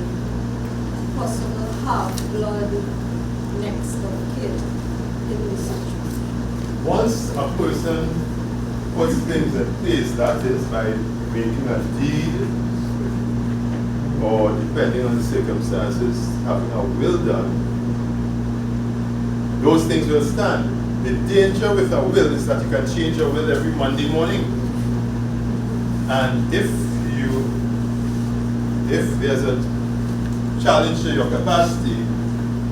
possible half-blood next of kin in this situation? Once a person puts things in place, that is by making a deed, or depending on the circumstances, having a will done, those things will stand. The danger with a will is that you can change your will every Monday morning. And if there's a challenge to your capacity,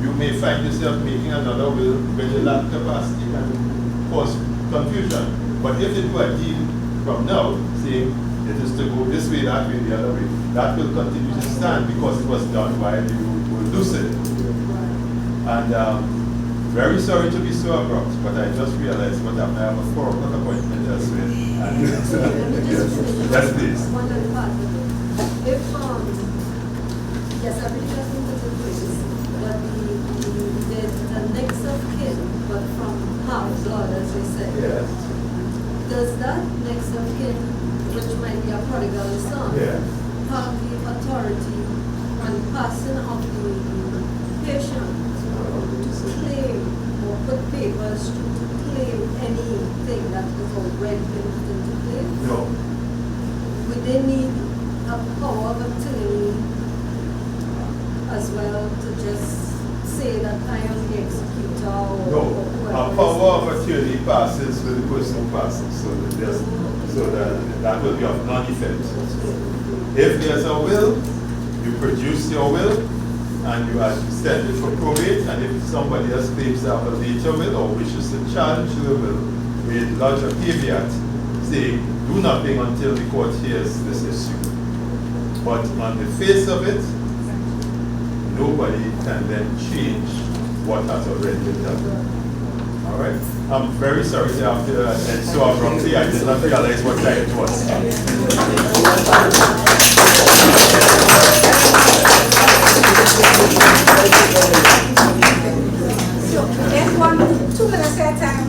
you may find yourself making another will when you lack capacity and cause confusion. But if you do a deed from now, saying it is to go this way, that way, the other way, that will continue to stand because it was done while you were lucid. And very sorry to be so abrupt, but I just realized what happened. I have a 4 o'clock appointment elsewhere. Yes, please. One other part of it. If, yes, everything has been put in place, but the next of kin, but from half blood, as we say. Yes. Does that next of kin, which might be a prodigal son, have the authority on passing of the patient to claim or put papers to claim anything that has already been put into place? No. Would they need a power of attorney as well to just say that I am the executor or No. whoever? A power of attorney passes with the person who passes, so that will be of non-effect. If there's a will, you you produce your will and you send it for probate, and if somebody else claims to have a later will or wishes to challenge the will, we lodge a caveat saying do nothing until the court hears this issue. But on the face of it, nobody can then change what has already been done. All right? I'm very sorry to have to end so abruptly. I did not realize what time it was. So, there's 2 minutes at a time.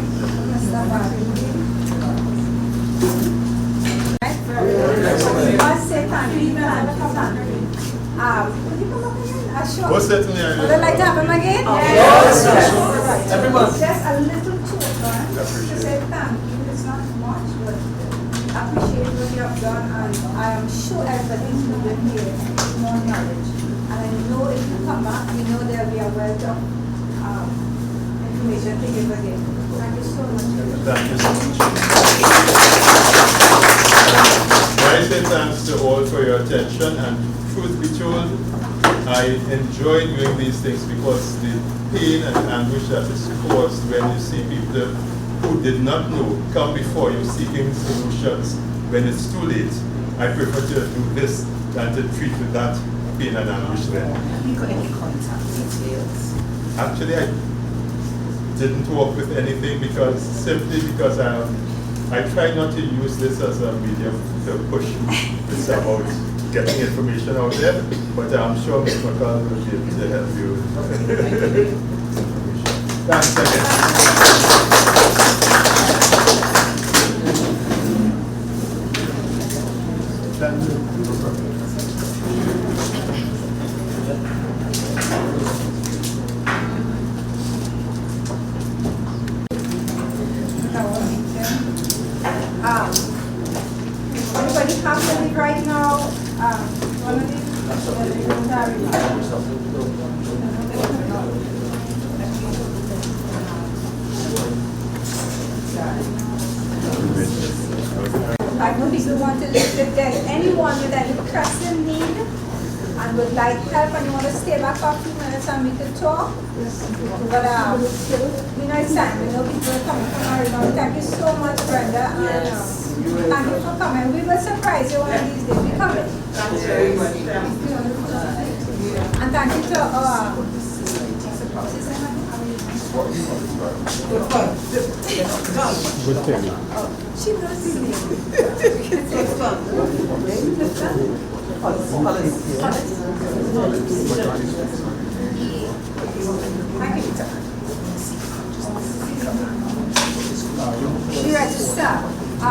I say thank you. Could you come up again? Sure. What's that in there? Would I like to have him again? Yes. Everyone. Just a little tour to say thank you. It's not much, but I appreciate what you have done, and I am sure everybody's moving here more knowledge. And I know if you come back, you know there will be a wealth of information to give again. Thank you so much. Thank you so much. I say thanks to all for your attention, and truth be told, I enjoy doing these things because the pain and anguish that is caused when you see people who did not know come before you seeking solutions when it's too late. I prefer to do this than to treat with that pain and anguish then. Have you got any contact details? Actually, I didn't work with anything simply because I try not to use this as a medium to push this about getting information out there, but I'm sure Ms. McCall will be able to help you. Thanks again. Thank you. Everybody have to leave right now. I know people want to leave. If there's anyone with any pressing need and would like help and you want to stay back for a few minutes and we can talk. But you know it's time. We know people are coming from around. Thank you so much, Brenda. Yes. Thank you for coming. We will surprise you one of these days. We coming. Thanks very much. And thank you to Good thing. she knows his name. Thank you. She registered. So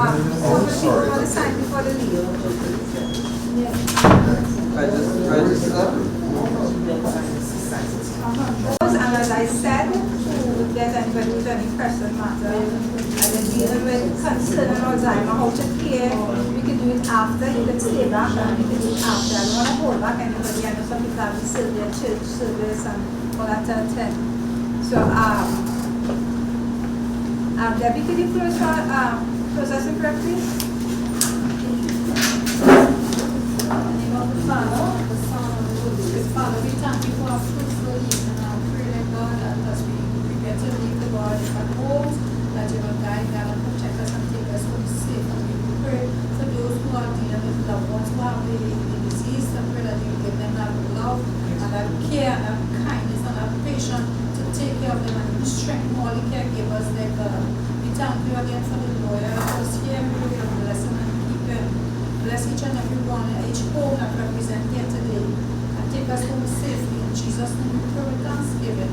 many people want to sign before the leave. And as I said, if there's anybody with any pressing matter, and then dealing with concern and Alzheimer, how to care, we can do it after. You can stay back and we can do it after. I don't want to hold back anybody. I know some people have their church service and all that to attend. So, Debbie, could you close for processing prep, please? Father, the Son, and the Holy Spirit. Father, we thank you for our fruitful years, and I pray that God, that as we prepare to leave the God at home, that you will guide and protect us and take us home safe. And we pray for those who are dealing with loved ones who have the disease, I pray that you give them that love and that care and that kindness and that patience to take care of them and you strengthen all the caregivers there, God. We thank you again for the lawyer who is here. We pray that bless him and keep him. Bless each and every one, each home that represent here today, and take us home safely. In Jesus' name we pray with thanksgiving.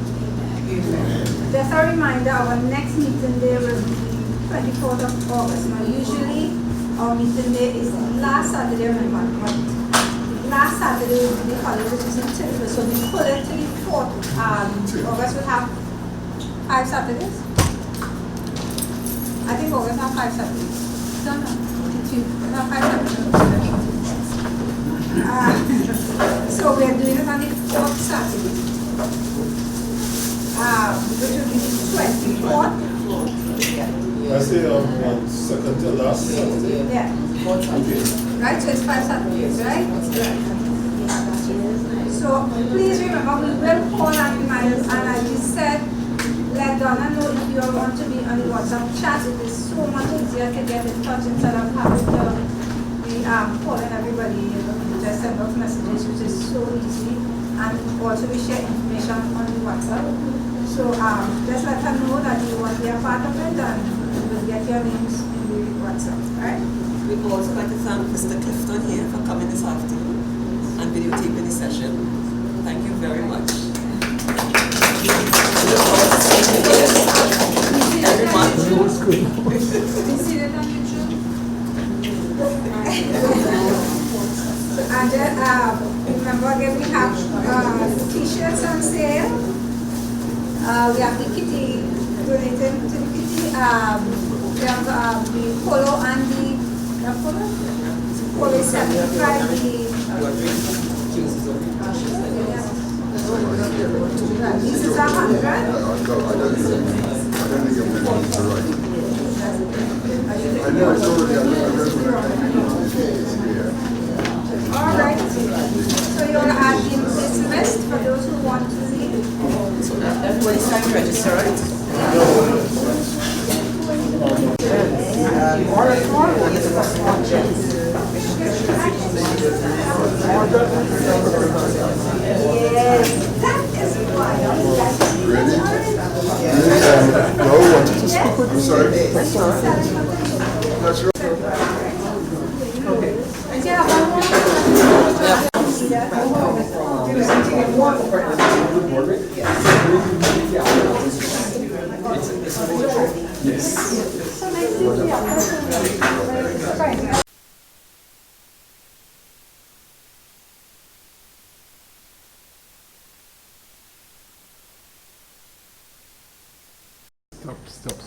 Amen. Just a reminder, our next meeting day will be 24th of August. Now usually our meeting day is last Saturday of the month, but last Saturday will be the holiday, which is in Clifton. So we put it to the 4th. August will have 5 Saturdays. I think August will have 5 Saturdays. No. So we are doing it on the 4th Saturday, which will be the 24th. I say on second to last Saturday. Yeah. Right, so it's 5 Saturdays, right? So please remember, we will call and remind us, and as you said, let Donna know if you all want to be on the WhatsApp chat. It is so much easier to get in touch instead of having to be calling everybody. You know, you just send out messages, which is so easy. And also we share information on the WhatsApp. So just let her know that you want to be a part of it, and you will get your names in the WhatsApp. Right? We'd also like to thank Mr. Clifton here for coming this afternoon and videotaping the session. Thank you very much. We look forward to seeing you here every month. You see that on YouTube? And then remember again, we have t-shirts on sale. We have the kitty donated to the kitty. We have the polo and the polo is 75. This is 100. I don't think I'm going to right. I know it's already All right. So you're adding this list for those who want to read. So everybody's time to register, right? Yes, that is why. Really? No, I wanted to speak with you. Sorry? That's right. Stop.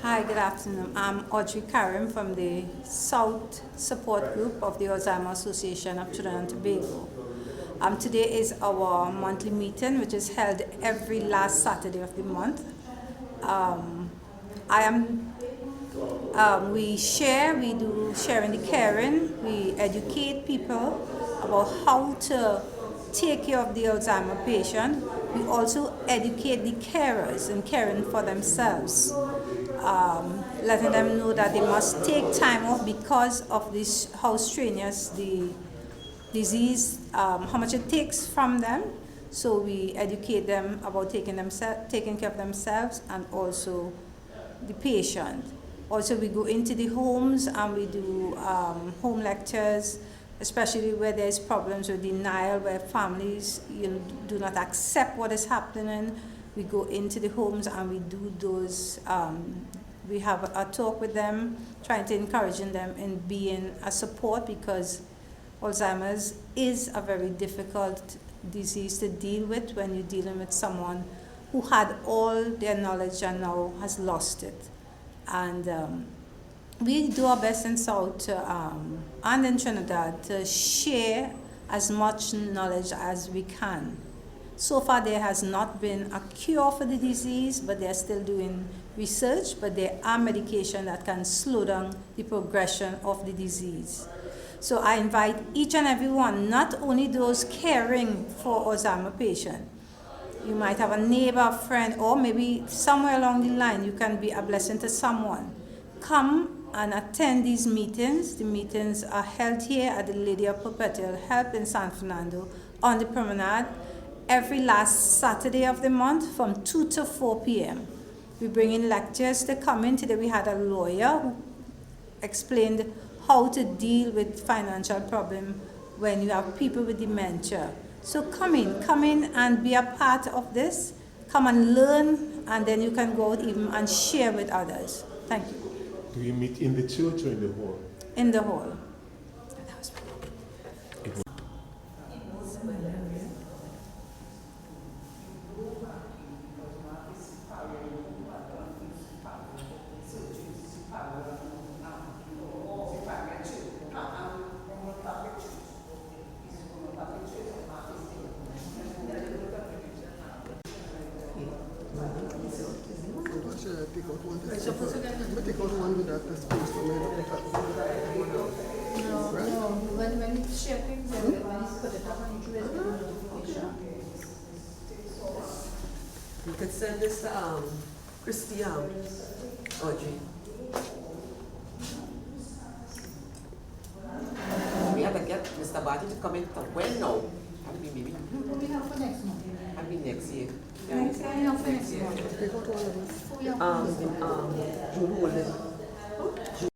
Hi, good afternoon. I'm Audrey Karim from the South Support Group of the Alzheimer Association of Trinidad and Tobago. Today is our monthly meeting, which is held every last Saturday of the month. We do sharing the caring, we educate people about how to take care of the Alzheimer patient. We also educate the carers in caring for themselves, letting them know that they must take time off because of this, how strenuous the disease, how much it takes from them. So we educate them about taking care of themselves and also the patient. Also, we go into the homes and we do home lectures, especially where there's problems with denial, where families do not accept what is happening. We go into the homes and we do those, we have a talk with them, trying to encourage them in being a support, because Alzheimer's is a very difficult disease to deal with when you're dealing with someone who had all their knowledge and now has lost it. And we do our best in South and in Trinidad to share as much knowledge as we can. So far there has not been a cure for the disease, but they're still doing research, but there are medications that can slow down the progression of the disease. So I invite each and every one, not only those caring for Alzheimer patients. You might have a neighbor, friend, or maybe somewhere along the line you can be a blessing to someone. Come and attend these meetings. The meetings are held here at the Lady of Perpetual Help in San Fernando on the Promenade every last Saturday of the month from 2 to 4 p.m. We bring in lectures to come in. Today we had a lawyer who explained how to deal with financial problem when you have people with dementia. So come in and be a part of this. Come and learn, and then you can go out even and share with others. Thank you. Do you meet in the church or in the hall? In the hall. When we share checking, everybody's put it up on each notification. You could send this to Christy Audrey. We have to get Mr. Barty to come in when now? I'll be maybe. What do we have for next month? I'll be next year. Next year, you know, for next year. month. June holding.